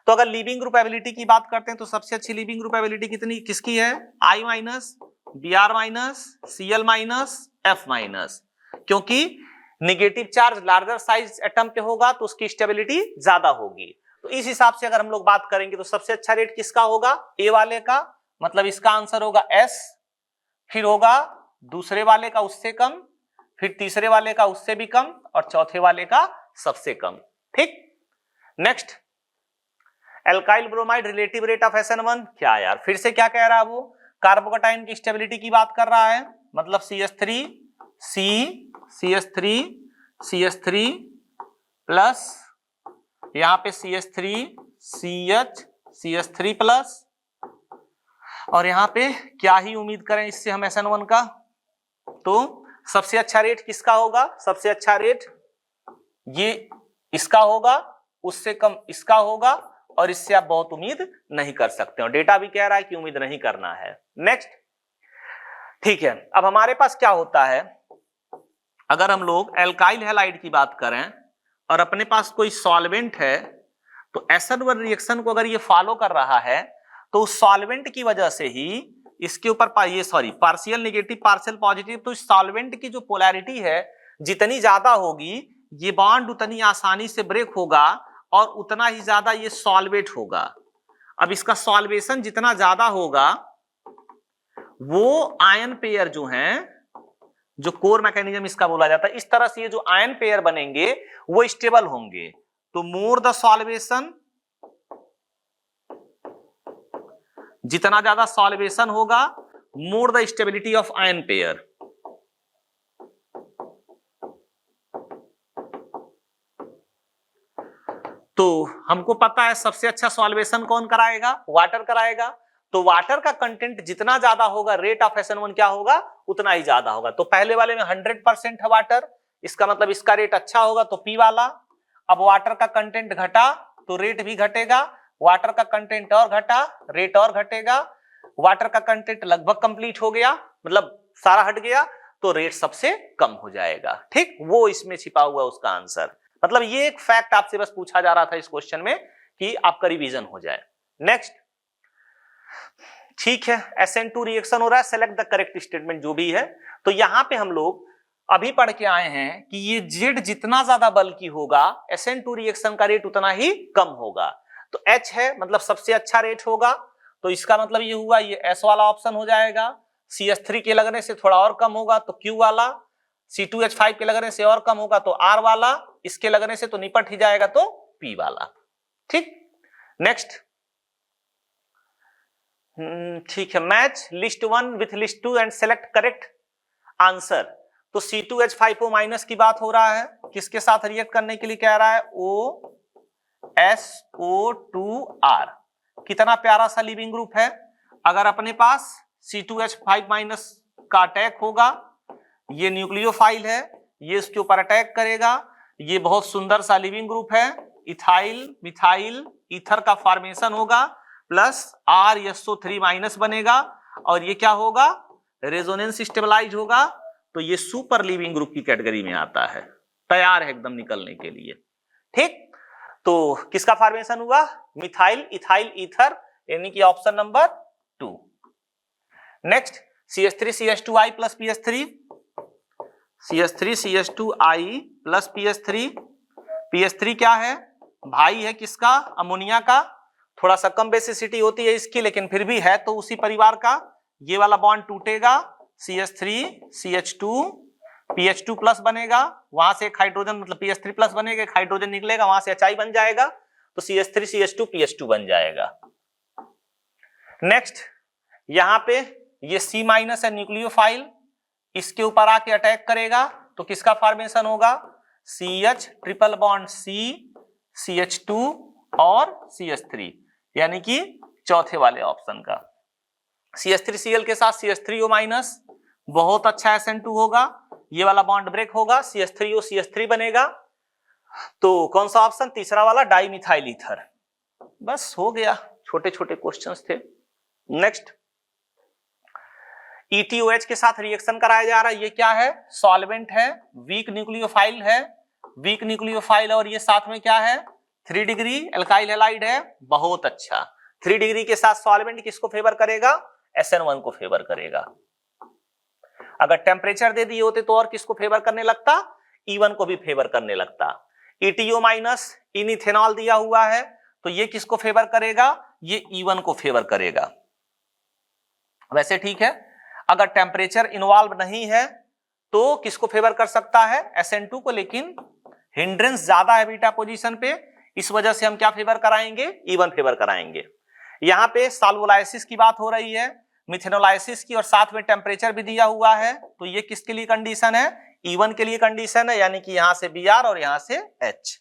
तो अगर लीविंग ग्रुप एबिलिटी की बात करते हैं तो सबसे अच्छी लीविंग ग्रुप एबिलिटी कितनी किसकी है? I minus, Br minus, Cl minus, F minus, क्योंकि negative charge larger size atom पे होगा तो उसकी स्टेबिलिटी ज्यादा होगी। तो इस हिसाब से अगर हम लोग बात करेंगे तो सबसे अच्छा रेट किसका होगा? ए वाले का, मतलब इसका आंसर होगा S, फिर होगा दूसरे वाले का उससे कम, फिर तीसरे वाले का उससे भी कम, और चौथे वाले का सबसे कम। ठीक, next, alkyl bromide relative rate of SN1, क्या यार फिर से क्या कह रहा है वो? कार्बोकटाइन की स्टेबिलिटी की बात कर रहा है, मतलब CH3 C CH3 CH3 plus यहां पे CH3 CH CH3 प्लस, और यहाँ पे क्या ही उम्मीद करें इससे हम SN1 का। तो सबसे अच्छा रेट किसका होगा? सबसे अच्छा रेट ये इसका होगा, उससे कम इसका होगा, और इससे आप बहुत उम्मीद नहीं कर सकते हो। डेटा भी कह रहा है कि उम्मीद नहीं करना है। नेक्स्ट, ठीक है। अब हमारे पास क्या होता है, अगर हम लोग एल्काइल हैलाइड की बात करें और अपने पास कोई सॉल्वेंट है, तो SN1 रिएक्शन को अगर ये फॉलो कर रहा है तो उस सॉल्वेंट की वजह से ही इसके ऊपर ये पार्शियल नेगेटिव पार्शियल पॉजिटिव, तो इस सॉल्वेंट की जो पोलैरिटी है जितनी ज्यादा होगी ये बॉन्ड उतनी आसानी से ब्रेक होगा और उतना ही ज्यादा ये सॉल्वेट होगा। अब इसका सॉल्वेशन जितना ज्यादा होगा वो आयन पेयर जो हैं, जो कोर मैकेनिज्म इसका बोला जाता है, इस तरह से ये जो आयन पेयर बनेंगे वो स्टेबल होंगे। तो मोर द सॉल्वेशन, जितना ज्यादा सॉल्वेशन होगा more the stability of ion pair. तो हमको पता है सबसे अच्छा सॉल्वेशन कौन कराएगा? वाटर कराएगा। तो वाटर का कंटेंट जितना ज्यादा होगा रेट ऑफ SN1 क्या होगा? उतना ही ज्यादा होगा। तो पहले वाले में 100% है वाटर, इसका मतलब इसका रेट अच्छा होगा, तो P वाला। अब वाटर का कंटेंट घटा तो रेट भी घटेगा, वाटर का कंटेंट और घटा रेट और घटेगा, वाटर का कंटेंट लगभग कंप्लीट हो गया, मतलब सारा हट गया, तो रेट सबसे कम हो जाएगा। ठीक, वो इसमें छिपा हुआ उसका आंसर। मतलब ये एक फैक्ट आपसे बस पूछा जा रहा था इस क्वेश्चन में कि आपका रिवीजन हो जाए। नेक्स्ट, ठीक है, SN2 रिएक्शन हो रहा है, सेलेक्ट द करेक्ट स्टेटमेंट जो भी है। तो यहां पे हम लोग अभी पढ़ के आए हैं कि ये Z जितना ज्यादा बल्कि होगा SN2 रिएक्शन का रेट उतना ही कम होगा। तो H है मतलब सबसे अच्छा रेट होगा, तो इसका मतलब ये हुआ ये S वाला ऑप्शन हो जाएगा। CH3 के लगने से थोड़ा और कम होगा तो Q वाला, C2H5 के लगने से और कम होगा तो R वाला, इसके लगने से तो निपट ही जाएगा तो P वाला। ठीक, नेक्स्ट, ठीक है, match list 1 with list 2 and select correct answer. तो C2H5O माइनस की बात हो रहा है, किसके साथ रिएक्ट करने के लिए कह रहा है? OSO2R। कितना प्यारा सा लिविंग ग्रुप है। अगर अपने पास C2H5 माइनस का अटैक होगा, ये न्यूक्लियोफाइल है, ये इसके ऊपर अटैक करेगा, ये बहुत सुंदर सा लिविंग ग्रुप है, इथाइल मिथाइल ईथर का फॉर्मेशन होगा, प्लस RSO3 माइनस बनेगा, और ये क्या होगा? रेजोनेंस स्टेबलाइज होगा। तो ये सुपर लिविंग ग्रुप की कैटेगरी में आता है, तैयार है एकदम निकलने के लिए। ठीक, तो किसका फॉर्मेशन हुआ? मिथाइल इथाइल ईथर, यानी कि option number 2। Next, CH3CH2I plus PH3, CH3CH2I plus PH3। PH3 क्या है? भाई है किसका? अमोनिया का। थोड़ा सा कम बेसिसिटी होती है इसकी, लेकिन फिर भी है तो उसी परिवार का। ये वाला बॉन्ड टूटेगा, CH3CH2 PH2 प्लस बनेगा, वहां से एक हाइड्रोजन मतलब PH3 प्लस बनेगा, एक हाइड्रोजन निकलेगा, वहां से HI बन जाएगा, तो CH3CH2 PH2 बन जाएगा। नेक्स्ट, यहां पे ये C माइनस है न्यूक्लियोफाइल, इसके ऊपर आके अटैक करेगा, तो किसका फॉर्मेशन होगा? CH triple bond C CH2 और CH3, यानी कि चौथे वाले ऑप्शन का। CH3Cl के साथ CH3O माइनस, बहुत अच्छा SN2 होगा, ये वाला बॉन्ड ब्रेक होगा, CH3O CH3 बनेगा। तो कौन सा ऑप्शन? तीसरा वाला, डाइमिथाइल ईथर। बस हो गया, छोटे छोटे क्वेश्चंस थे। नेक्स्ट, ETOH के साथ रिएक्शन कराया जा रहा है, ये क्या है? सॉल्वेंट है, वीक न्यूक्लियोफाइल है, वीक न्यूक्लियोफाइल, और ये साथ में क्या है? 3 डिग्री एल्काइल हैलाइड है, बहुत अच्छा। 3 डिग्री के साथ सॉल्वेंट किसको फेवर करेगा? SN1 को फेवर करेगा। अगर टेम्परेचर दे दिए होते तो और किसको फेवर करने लगता? E1 को भी फेवर करने लगता। ETO माइनस इन इथेनॉल दिया हुआ है, तो ये किसको फेवर करेगा? ये E1 को फेवर करेगा। वैसे ठीक है, अगर टेम्परेचर इन्वॉल्व नहीं है तो किसको फेवर कर सकता है? SN2 को, लेकिन हिंड्रेंस ज्यादा है बीटा पोजीशन पे, इस वजह से हम क्या फेवर कराएंगे? E1 फेवर कराएंगे। यहां पे सॉल्वोलाइसिस की बात हो रही है, मिथेनोलाइसिस की, और साथ में टेम्परेचर भी दिया हुआ है, तो ये किसके लिए कंडीशन है? E1 के लिए कंडीशन है, यानी कि यहां से Br और यहां से H।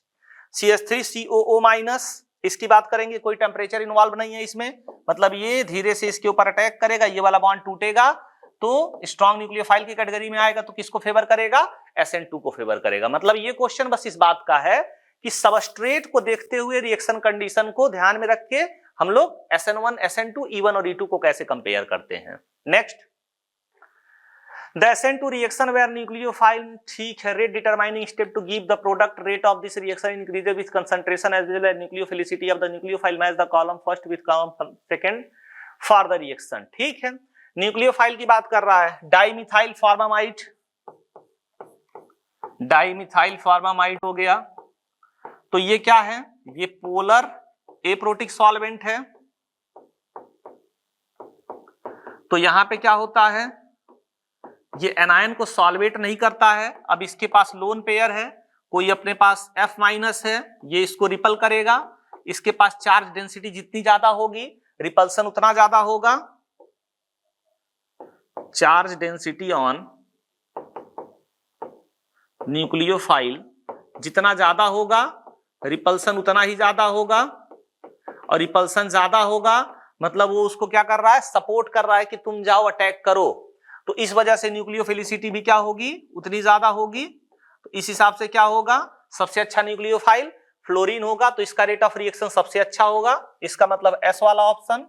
CH3COO माइनस, इसकी बात करेंगे, कोई टेम्परेचर इन्वॉल्व नहीं है इसमें, मतलब ये धीरे से इसके ऊपर अटैक करेगा, ये वाला बॉन्ड टूटेगा तो स्ट्रॉन्ग न्यूक्लियोफाइल की कैटेगरी में आएगा, तो किसको फेवर करेगा? SN2 को फेवर करेगा। मतलब ये क्वेश्चन बस इस बात का है कि सबस्ट्रेट को देखते हुए रिएक्शन कंडीशन को ध्यान में रख के हम लोग SN1, SN2, E1 और E2 को कैसे कंपेयर करते हैं। Next, the SN2 reaction where nucleophile, ठीक है, rate determining step to give the product rate of this reaction increases with concentration as well as nucleophilicity of the nucleophile match the column first with column second for the reaction. ठीक है, nucleophile की बात कर रहा है, dimethyl formamide, dimethyl formamide हो गया, तो ये क्या है? ये पोलर एप्रोटिक सॉल्वेंट है। तो यहां पे क्या होता है, ये एनायन को सॉल्वेट नहीं करता है। अब इसके पास लोन पेयर है, कोई अपने पास F माइनस है, ये इसको रिपल करेगा, इसके पास चार्ज डेंसिटी जितनी ज्यादा होगी रिपल्सन उतना ज्यादा होगा, चार्ज डेंसिटी ऑन न्यूक्लियोफाइल जितना ज्यादा होगा रिपल्सन उतना ही ज्यादा होगा, और रिपल्सन ज्यादा होगा मतलब वो उसको क्या कर रहा है? सपोर्ट कर रहा है कि तुम जाओ अटैक करो, तो इस वजह से न्यूक्लियोफिलिसिटी भी क्या होगी? उतनी ज्यादा होगी। तो इस हिसाब से क्या होगा? सबसे अच्छा न्यूक्लियोफाइल फ्लोरीन होगा, तो इसका रेट ऑफ रिएक्शन सबसे अच्छा होगा, इसका मतलब S वाला ऑप्शन।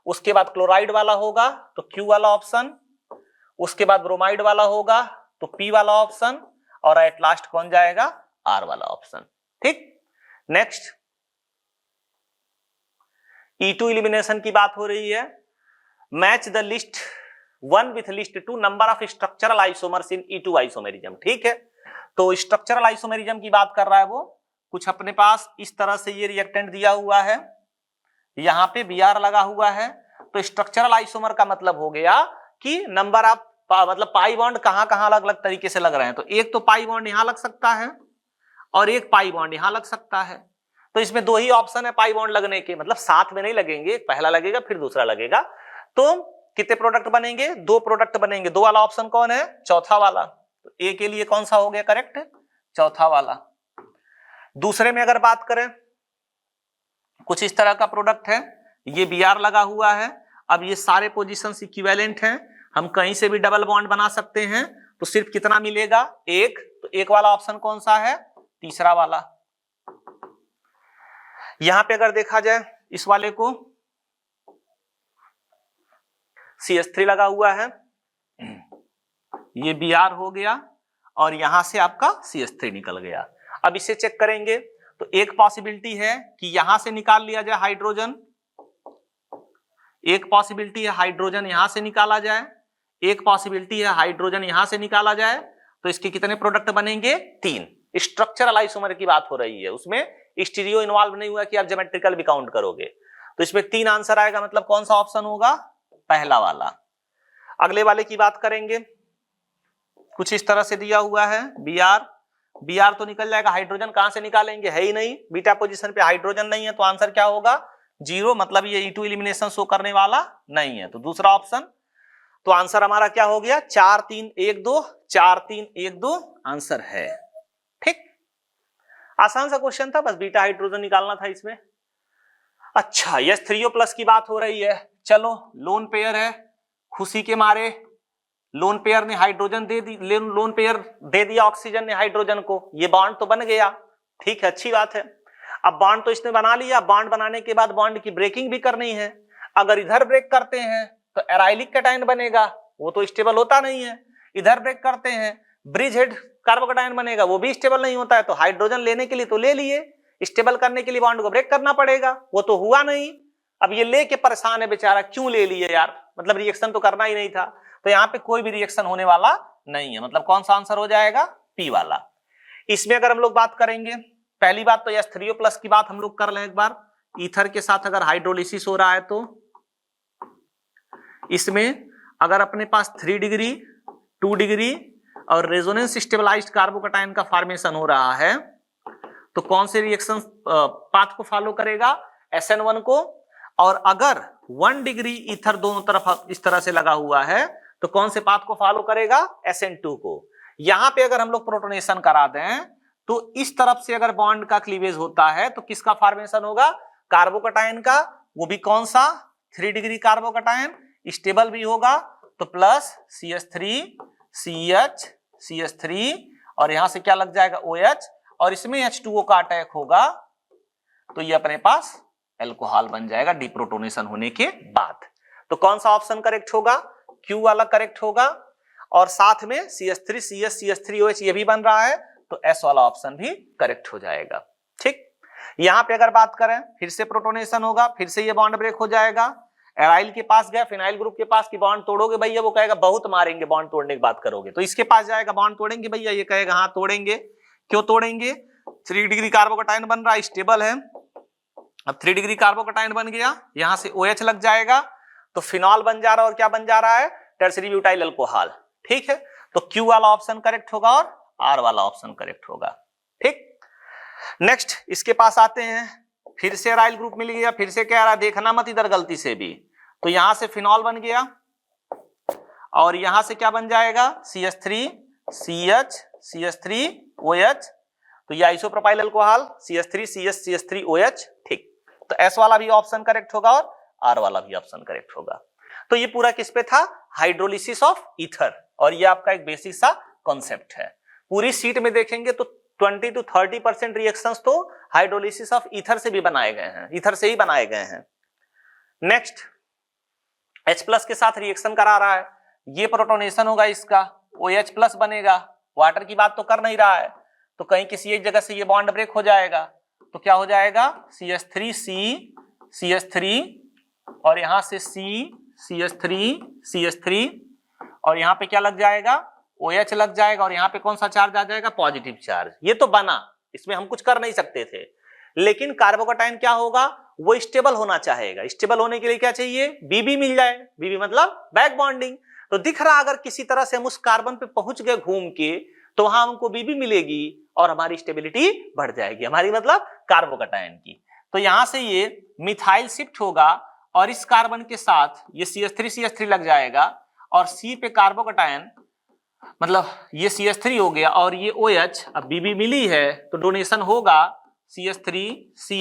उसके बाद क्लोराइड वाला होगा तो Q वाला ऑप्शन, उसके बाद ब्रोमाइड वाला होगा तो P वाला ऑप्शन, और एट लास्ट कौन जाएगा? R वाला ऑप्शन। ठीक, नेक्स्ट, E2 एलिमिनेशन की बात हो रही है, match the list 1 with list 2 number of structural isomers in E2 isomerism. ठीक है, तो स्ट्रक्चरल आइसोमेरिज्म की बात कर रहा है वो, कुछ अपने पास इस तरह से ये रिएक्टेंट दिया हुआ है, यहां पे Br लगा हुआ है, तो स्ट्रक्चरल आइसोमर का मतलब हो गया कि नंबर ऑफ मतलब पाई बॉन्ड कहां कहां अलग अलग तरीके से लग रहे हैं। तो एक तो पाई बॉन्ड यहां लग सकता है और एक पाई बॉन्ड यहां लग सकता है, तो इसमें दो ही ऑप्शन है पाई बॉन्ड लगने के, मतलब साथ में नहीं लगेंगे, पहला लगेगा फिर दूसरा लगेगा। तो कितने प्रोडक्ट बनेंगे? 2 प्रोडक्ट बनेंगे। 2 वाला ऑप्शन कौन है? चौथा वाला। तो ए के लिए कौन सा हो गया करेक्ट? चौथा वाला। दूसरे में अगर बात करें, कुछ इस तरह का प्रोडक्ट है, ये Br लगा हुआ है, अब ये सारे पोजीशंस इक्विवेलेंट हैं, हम कहीं से भी डबल बॉन्ड बना सकते हैं, तो सिर्फ कितना मिलेगा? 1। तो 1 वाला ऑप्शन कौन सा है? तीसरा वाला। यहां पे अगर देखा जाए इस वाले को, CH3 लगा हुआ है, ये Br हो गया और यहां से आपका CH3 निकल गया। अब इसे चेक करेंगे तो एक पॉसिबिलिटी है कि यहां से निकाल लिया जाए हाइड्रोजन, एक पॉसिबिलिटी है हाइड्रोजन यहां से निकाला जाए, एक पॉसिबिलिटी है हाइड्रोजन यहां से निकाला जाए। तो इसके कितने प्रोडक्ट बनेंगे? 3। स्ट्रक्चरल आइसोमर की बात हो रही है, उसमें स्टीरियो इन्वॉल्व नहीं हुआ कि आप ज्योमेट्रिकल भी काउंट करोगे। तो इसमें 3 आंसर आएगा, मतलब कौन सा ऑप्शन होगा? पहला वाला। अगले वाले की बात करेंगे, कुछ इस तरह से दिया हुआ है Br तो निकल जाएगा, हाइड्रोजन कहां से निकालेंगे? है ही नहीं, बीटा पोजीशन पे हाइड्रोजन नहीं है, तो आंसर क्या होगा? 0, मतलब ये E2 एलिमिनेशन शो करने वाला नहीं है, तो दूसरा ऑप्शन। तो आंसर हमारा क्या हो गया? 4 3 1 2, 4 3 1 2 आंसर है। ठीक, आसान सा क्वेश्चन था, बस बीटा हाइड्रोजन निकालना था इसमें। अच्छा, H3O+ की बात हो रही है, चलो लोन पेयर है, खुशी के मारे लोन पेयर ने हाइड्रोजन दे दी, लोन पेयर दे दिया ऑक्सीजन ने हाइड्रोजन को, ये बॉन्ड तो बन गया, ठीक है, अच्छी बात है। अब बॉन्ड तो इसने बना लिया, बॉन्ड बनाने के बाद बॉन्ड की ब्रेकिंग भी करनी है। अगर इधर ब्रेक करते हैं तो एराइलिक कैटायन बनेगा, वो तो स्टेबल होता नहीं है। इधर ब्रेक करते हैं ब्रिज हेड कार्बोकैटायन बनेगा, वो भी स्टेबल नहीं होता है। तो हाइड्रोजन लेने के लिए तो ले लिए, स्टेबल करने के लिए बॉन्ड को ब्रेक करना पड़ेगा, वो तो हुआ नहीं। अब ये लेके परेशान है बेचारा, क्यों ले लिए यार, मतलब रिएक्शन तो करना ही नहीं था। तो यहाँ पे कोई भी रिएक्शन होने वाला नहीं है, मतलब कौन सा आंसर हो जाएगा? P वाला। इसमें अगर हम लोग बात करेंगे, पहली बात तो H3O+ की बात हम लोग कर लें एक बार। ईथर के साथ अगर हाइड्रोलिसिस हो रहा है तो इसमें अगर अपने पास 3 डिग्री 2 डिग्री और रेजोनेंस स्टेबलाइज्ड कार्बोकैटायन का फॉर्मेशन हो रहा है, तो कौन से रिएक्शन पाथ को फॉलो करेगा? SN1 को। और अगर 1 डिग्री ईथर दोनों तरफ इस तरह से लगा हुआ है तो कौन से पाथ को फॉलो करेगा? SN2 को। यहां पे अगर हम लोग प्रोटोनेशन करा दें तो इस तरफ से अगर बॉन्ड का क्लीवेज होता है तो किसका फॉर्मेशन होगा? कार्बोकटायन का, वो भी कौन सा 3 डिग्री कार्बोकटायन, स्टेबल भी होगा, तो प्लस CH3 CH CH3 और यहां से क्या लग जाएगा OH, और इसमें H2O का अटैक होगा तो ये अपने पास एल्कोहल बन जाएगा डिप्रोटोनेशन होने के बाद। तो कौन सा ऑप्शन करेक्ट होगा, Q वाला करेक्ट होगा, और साथ में CH3 CH CH3OH ये भी बन रहा है, तो S वाला ऑप्शन भी करेक्ट हो जाएगा। ठीक, यहां पे अगर बात करें फिर से प्रोटोनेशन होगा, फिर से ये बॉन्ड ब्रेक हो जाएगा, एराइल के पास गया, फिनाइल ग्रुप के पास कि बॉन्ड तोड़ोगे भैया, वो कहेगा बहुत मारेंगे बॉन्ड तोड़ने की बात करोगे, तो इसके पास जाएगा बॉन्ड तोड़ेंगे भैया, ये कहेगा हाँ तोड़ेंगे। क्यों तोड़ेंगे, 3 डिग्री कार्बोकटायन बन रहा है, स्टेबल है। अब 3 डिग्री कार्बोकटायन बन गया, यहां से OH लग जाएगा तो फिनॉल बन जा रहा है, और क्या बन जा रहा है, टर्सरी ब्यूटाइल अल्कोहल। ठीक है, तो Q वाला ऑप्शन करेक्ट होगा और R वाला ऑप्शन करेक्ट होगा। ठीक, नेक्स्ट इसके पास आते हैं, फिर से एराइल ग्रुप मिल गया, फिर से क्या रहा, देखना मत इधर गलती से भी, तो यहां से फिनॉल बन गया और यहां से क्या बन जाएगा CH3 CH CH3OH, तो ये isopropyl alcohol CH3 CH CH3OH। ठीक, तो S वाला भी ऑप्शन करेक्ट होगा और R वाला भी ऑप्शन करेक्ट होगा। तो ये पूरा किस पे था, हाइड्रोलिसिस ऑफ ईथर, और ये आपका एक बेसिक सा कॉन्सेप्ट है। पूरी सीट में देखेंगे तो 20 to 30% रिएक्शंस तो हाइड्रोलिसिस ऑफ ईथर से भी बनाए गए हैं, ईथर से ही बनाए गए हैं। नेक्स्ट H+ के साथ रिएक्शन करा रहा है, ये प्रोटोनेशन होगा, इसका OH+ बनेगा, वाटर की बात तो कर नहीं रहा है, तो कहीं किसी एक जगह से ये बॉन्ड ब्रेक हो जाएगा, तो क्या हो जाएगा CH3C CH3 और यहां से CH3 और यहां पे क्या लग जाएगा OH लग जाएगा, और यहां पे कौन सा चार्ज आ जाएगा, पॉजिटिव चार्ज। ये तो बना, इसमें हम कुछ कर नहीं सकते थे, लेकिन कार्बोकटायन क्या होगा, वो स्टेबल होना चाहेगा। स्टेबल होने के लिए क्या चाहिए, बीबी मिल जाए, बीबी मतलब बैक बॉन्डिंग। तो दिख रहा अगर किसी तरह से हम उस कार्बन पे पहुंच गए घूम के, तो वहां हमको बीबी मिलेगी और हमारी स्टेबिलिटी बढ़ जाएगी, हमारी मतलब कार्बोकटायन की। तो यहां से ये मिथाइल शिफ्ट होगा और इस कार्बन के साथ ये CH3 लग जाएगा, और C पे कार्बोकटायन मतलब ये CH3 हो गया और ये OH, अब बीबी मिली है तो डोनेशन होगा CH3 C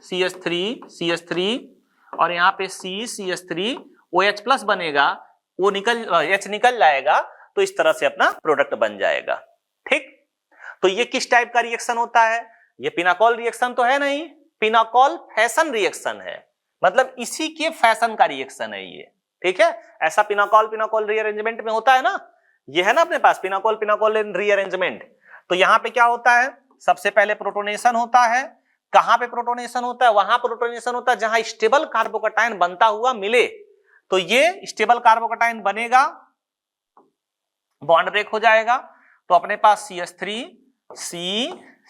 CH3 और यहाँ पे C OH+ बनेगा, वो H निकल जाएगा, तो इस तरह से अपना प्रोडक्ट बन जाएगा। ठीक, तो ये किस टाइप का रिएक्शन होता है, ये पिनाकोल रिएक्शन तो है नहीं, पिनाकोल फैशन रिएक्शन है, मतलब इसी के फैशन का रिएक्शन है ये। ठीक है, ऐसा पिनाकोल रीअरेंजमेंट में होता है ना, ये है ना अपने पास पिनाकोल रीअरेंजमेंट। तो यहाँ पे क्या होता है, सबसे पहले प्रोटोनेशन होता है। कहां पे प्रोटोनेशन होता है, वहां प्रोटोनेशन होता है जहां स्टेबल कार्बोकटायन बनता हुआ मिले, तो ये स्टेबल कार्बोकटायन बनेगा, बॉन्ड ब्रेक हो जाएगा, तो अपने पास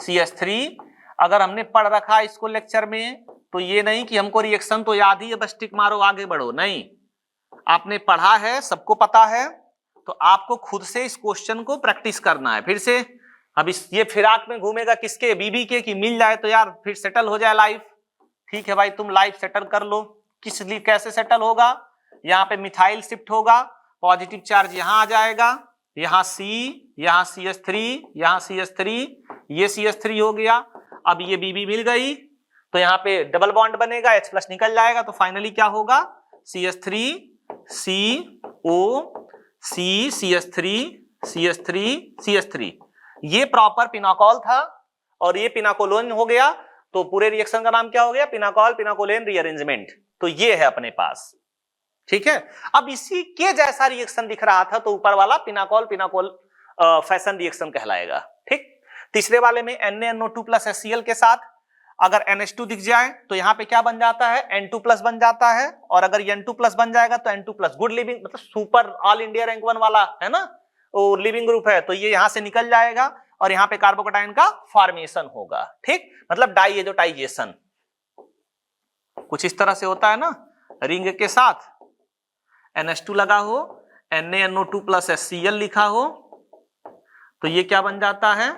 CH3 अगर हमने पढ़ रखा इसको लेक्चर में, तो ये नहीं कि हमको रिएक्शन तो याद ही है बस टिक मारो आगे बढ़ो, नहीं, आपने पढ़ा है, सबको पता है, तो आपको खुद से इस क्वेश्चन को प्रैक्टिस करना है। फिर से अब ये फिराक में घूमेगा किसके, बीबी के, कि मिल जाए तो यार फिर सेटल हो जाए लाइफ। ठीक है भाई, तुम लाइफ सेटल कर लो, किस लिए कैसे सेटल होगा, यहाँ पे मिथाइल शिफ्ट होगा, पॉजिटिव चार्ज यहाँ आ जाएगा, यहाँ C, यहाँ CH3, यहाँ CH3, ये CH3 हो गया, अब ये बीबी मिल गई तो यहाँ पे डबल बॉन्ड बनेगा, H+ निकल जाएगा, तो फाइनली क्या होगा CH3 CO C CH3 ये प्रॉपर पिनाकोल था और ये पिनाकोलोन हो गया, तो पूरे रिएक्शन का नाम क्या हो गया, पिनाकोलेन रीअरेंजमेंट। तो ये है अपने पास। ठीक है, अब इसी के जैसा रिएक्शन दिख रहा था, तो ऊपर वाला पिनाकोल फैशन रिएक्शन कहलाएगा। ठीक, तीसरे वाले में NaNO2+ HCl के साथ अगर NH2 दिख जाए तो यहाँ पे क्या बन जाता है, N2+ बन जाता है, और अगर N2+ बन जाएगा तो N2+ गुड लिविंग मतलब सुपर ऑल इंडिया रैंक 1 वाला है ना, वो लिविंग ग्रुप है, तो ये यहां से निकल जाएगा और यहाँ पे कार्बोकटायन का फॉर्मेशन होगा। ठीक, मतलब डाइएजोटाइजेशन कुछ इस तरह से होता है ना, रिंग के साथ NH2 लगा हो, NaNO2+ HCl लिखा हो, तो ये क्या बन जाता है,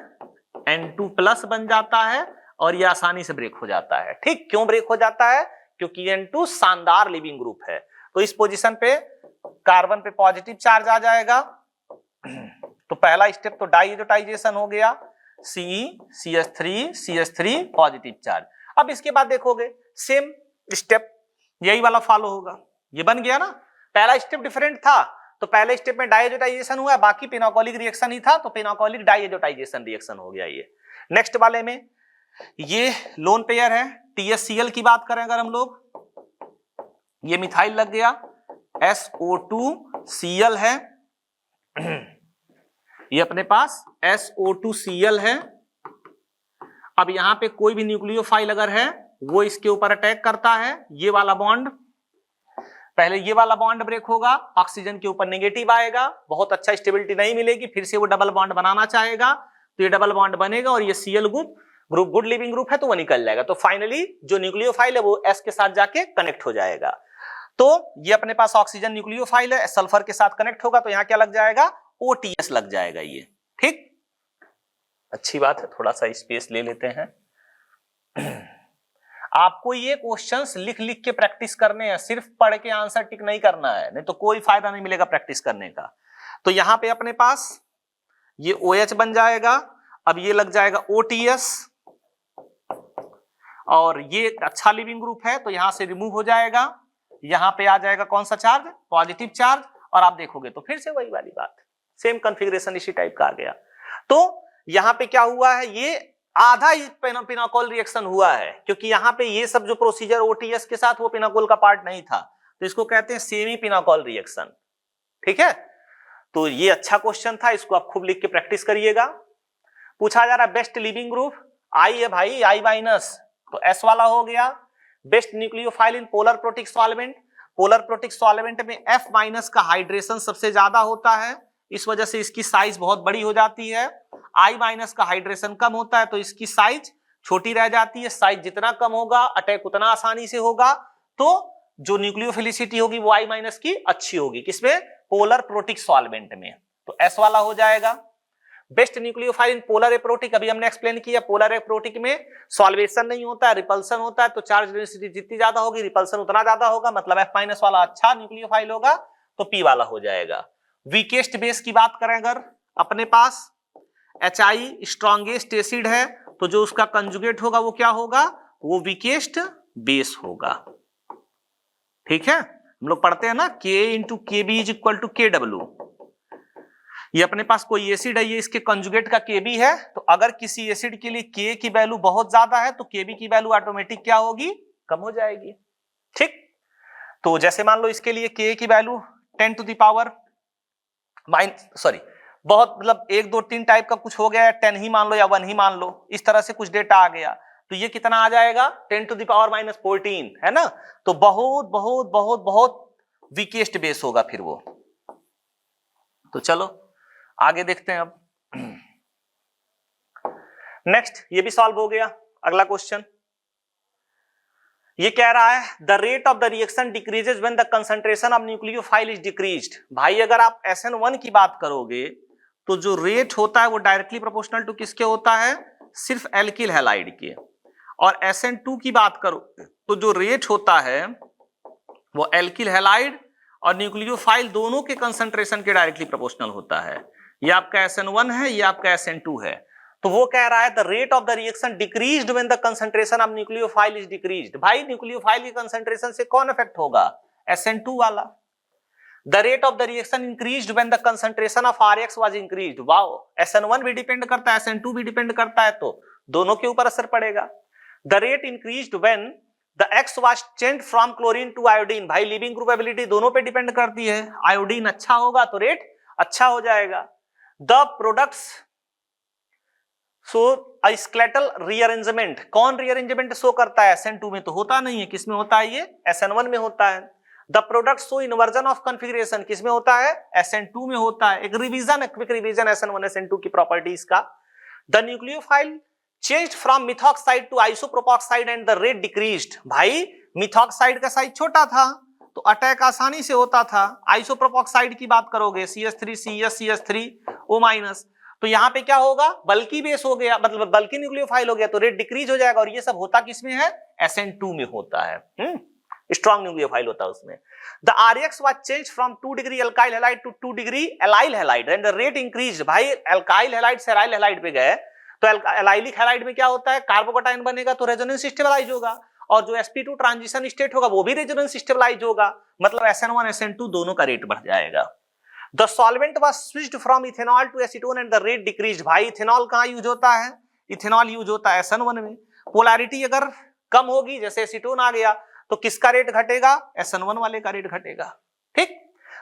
N2+ बन जाता है और ये आसानी से ब्रेक हो जाता है। ठीक, क्यों ब्रेक हो जाता है, क्योंकि N2 शानदार लिविंग ग्रुप है, तो इस पोजीशन पे कार्बन पे पॉजिटिव चार्ज आ जाएगा, तो पहला स्टेप तो डाइएजोटाइजेशन हो गया, CH3 पॉजिटिव चार्ज। अब इसके बाद देखोगे सेम स्टेप यही वाला फॉलो होगा, ये बन गया ना, पहला स्टेप डिफरेंट था तो पहले स्टेप में डाइएजोटाइजेशन हुआ, बाकी पिनोक्लिक रिएक्शन ही था तो पिनोक्लिक डाइएजोटाइजेशन रिएक्शन हो गया। ये नेक्स्ट वाले में ये लोन पेयर है, TSCl की बात करें अगर हम लोग, ये मिथाइल लग गया, SO2Cl है, ये अपने पास SO2Cl है। अब यहां पे कोई भी न्यूक्लियोफाइल अगर है वो इसके ऊपर अटैक करता है, ये वाला बॉन्ड, पहले ये वाला बॉन्ड ब्रेक होगा, ऑक्सीजन के ऊपर नेगेटिव आएगा, बहुत अच्छा स्टेबिलिटी नहीं मिलेगी, फिर से वो डबल बॉन्ड बनाना चाहेगा तो ये डबल बॉन्ड बनेगा और ये Cl group good leaving group है तो वो निकल जाएगा, तो फाइनली जो न्यूक्लियोफाइल है वो S के साथ जाके कनेक्ट हो जाएगा। तो ये अपने पास ऑक्सीजन न्यूक्लियोफाइल है, सल्फर के साथ कनेक्ट होगा तो यहां क्या लग जाएगा, OTS लग जाएगा ये, ठीक, अच्छी बात है। थोड़ा सा स्पेस ले लेते हैं। आपको ये क्वेश्चंस लिख लिख के प्रैक्टिस करने हैं, सिर्फ पढ़ के आंसर टिक नहीं करना है, नहीं तो कोई फायदा नहीं मिलेगा प्रैक्टिस करने का। तो यहां पे अपने पास ये OH बन जाएगा, अब ये लग जाएगा OTS और ये अच्छा लिविंग ग्रुप है तो यहां से रिमूव हो जाएगा, यहां पे आ जाएगा कौन सा चार्ज, पॉजिटिव चार्ज, और आप देखोगे तो फिर से वही वाली बात, सेम कॉन्फ़िगरेशन इसी टाइप का आ गया। तो यहां पे क्या हुआ है, ये आधा ही पिनोकोल रिएक्शन हुआ है, क्योंकि यहां पे ये सब जो प्रोसीजर OTS के साथ वो पिनोकोल का पार्ट नहीं था, तो इसको कहते हैं सेमी पिनोकोल रिएक्शन, ठीक है। तो ये अच्छा क्वेश्चन था, इसको आप खूब लिख के प्रैक्टिस करिएगा। पूछा जा रहा है बेस्ट लिविंग ग्रुप, I है भाई, I माइनस, तो S वाला हो गया। Best nucleophile in polar protic solvent, polar protic solvent में F माइनस का हाइड्रेशन सबसे ज्यादा होता है, इस वजह से इसकी साइज बहुत बड़ी हो जाती है। I माइनस का हाइड्रेशन कम होता है तो इसकी साइज छोटी रह जाती है, साइज जितना कम होगा अटैक उतना आसानी से होगा, तो जो न्यूक्लियोफिलिसिटी होगी वो I माइनस की अच्छी होगी, किसमें, पोलर प्रोटिक सॉल्वेंट में, तो S वाला हो जाएगा। Best nucleophile in polar aprotic, अभी हमने एक्सप्लेन किया, पोलर एप्रोटिक में सॉल्वेशन नहीं होता है, रिपल्सन होता है, तो चार्ज डेंसिटी जितनी ज्यादा होगी रिपल्सन उतना ज्यादा होगा, मतलब F माइनस वाला अच्छा न्यूक्लियोफाइल होगा तो P वाला हो जाएगा। वीकेस्ट बेस की बात करें अगर अपने पास HI स्ट्रॉन्गेस्ट एसिड है तो जो उसका कंजुगेट होगा वो क्या होगा, वो वीकेस्ट बेस होगा, ठीक है। हम लोग पढ़ते हैं ना K into KB is equal to KW, ये अपने पास कोई एसिड है, ये इसके कंजुगेट का KB है, तो अगर किसी एसिड के लिए K की वैल्यू बहुत ज्यादा है तो KB की वैल्यू ऑटोमेटिक क्या होगी, कम हो जाएगी, ठीक। तो जैसे मान लो इसके लिए K की वैल्यू 10 टू द पावर बहुत मतलब 1 2 3 टाइप का कुछ हो गया, 10 ही मान लो या 1 ही मान लो, इस तरह से कुछ डेटा आ गया, तो ये कितना आ जाएगा, 10 टू द पावर -14, है ना, तो बहुत बहुत बहुत बहुत वीकेस्ट बेस होगा फिर वो। तो चलो आगे देखते हैं अब। नेक्स्ट ये भी सॉल्व हो गया। अगला क्वेश्चन ये कह रहा है the rate of the reaction decreases when the concentration of nucleophile is decreased. भाई अगर आप SN1 की बात करोगे तो जो रेट होता है वो डायरेक्टली प्रोपोर्शनल टू किसके होता है, सिर्फ एल्किल हैलाइड के, और SN2 की बात करो तो जो रेट होता है वो एल्किल हैलाइड और न्यूक्लियोफाइल दोनों के कंसंट्रेशन के डायरेक्टली प्रोपोर्शनल होता है। ये आपका SN1 है, ये आपका SN2 है, तो वो कह रहा है the rate of the reaction decreased when the concentration of nucleophile is decreased. भाई न्यूक्लियोफाइल की कंसंट्रेशन से कौन इफेक्ट होगा, SN2 वाला। The rate of the reaction increased when the concentration of RX was increased. Wow, SN1 भी depend करता है, SN2 भी डिपेंड करता है, तो दोनों के ऊपर असर पड़ेगा। The rate increased when the X was changed from chlorine to iodine. भाई लिविंग ग्रुप एबिलिटी दोनों पे डिपेंड करती है, आयोडीन अच्छा होगा तो रेट अच्छा हो जाएगा। The products so skeletal rearrangement, कौन रीअरेंजमेंट शो करता है, SN2 में तो होता नहीं है, किसमें होता है, ये SN1 में होता है। The product show inversion of configuration, किसमें होता है, SN2 में होता है। एक revision, quick revision SN1 SN2 की प्रॉपर्टीज का। The nucleophile changed from methoxide to isopropoxide and the rate decreased. भाई मिथॉक्साइड का साइज छोटा था तो अटैक आसानी से होता था, आइसोप्रोपॉक्साइड की बात करोगे CH3 CH3 O-, तो यहां पे क्या होगा, बल्कि बेस हो गया, मतलब बल्कि न्यूक्लियोफाइल हो गया तो रेट डिक्रीज हो जाएगा, और ये सब होता किसमें है, SN2 में होता है, स्ट्रॉन्ग न्यूक्लियोफाइल होता है उसमें। The RX was changed from 2 degree alkyl halide to 2 degree allyl halide and the rate increased. भाई अल्काइल हैलाइड से एलाइल हैलाइड पे गए तो एलाइलिक हैलाइड में क्या होता है, कार्बोकैटायन बनेगा तो रेजोनेंस स्टेबलाइज होगा, और जो sp2 ट्रांजिशन स्टेट होगा वो भी रेजोनेंस स्टेबलाइज होगा, मतलब SN1 SN2 दोनों का रेट बढ़ जाएगा। The solvent was switched from ethanol to acetone and the rate decreased. भाई इथेनॉल कहाँ यूज होता है, इथेनॉल यूज होता है SN1 में। पोलैरिटी अगर कम होगी, जैसे एसीटोन आ गया, तो किसका रेट घटेगा, SN1 वाले का रेट घटेगा। ठीक,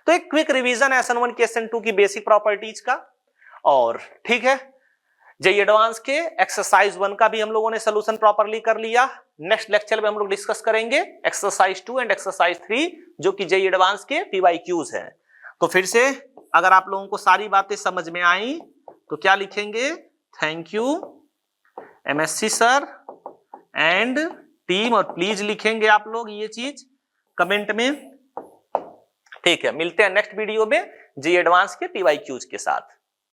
तो एक क्विक रिवीजन है SN1 की SN2 की बेसिक प्रॉपर्टीज का। और ठीक है, जेईई एडवांस के एक्सरसाइज 1 का भी हम लोगों ने सोल्यूशन प्रॉपरली कर लिया। नेक्स्ट लेक्चर में हम लोग डिस्कस करेंगे एक्सरसाइज 2 एंड एक्सरसाइज 3 जो कि जेईई एडवांस के PYQs हैं। तो फिर से अगर आप लोगों को सारी बातें समझ में आई तो क्या लिखेंगे, thank you MSc sir and team, और प्लीज लिखेंगे आप लोग ये चीज कमेंट में। ठीक है, मिलते हैं नेक्स्ट वीडियो में जेईई एडवांस के PYQs के साथ।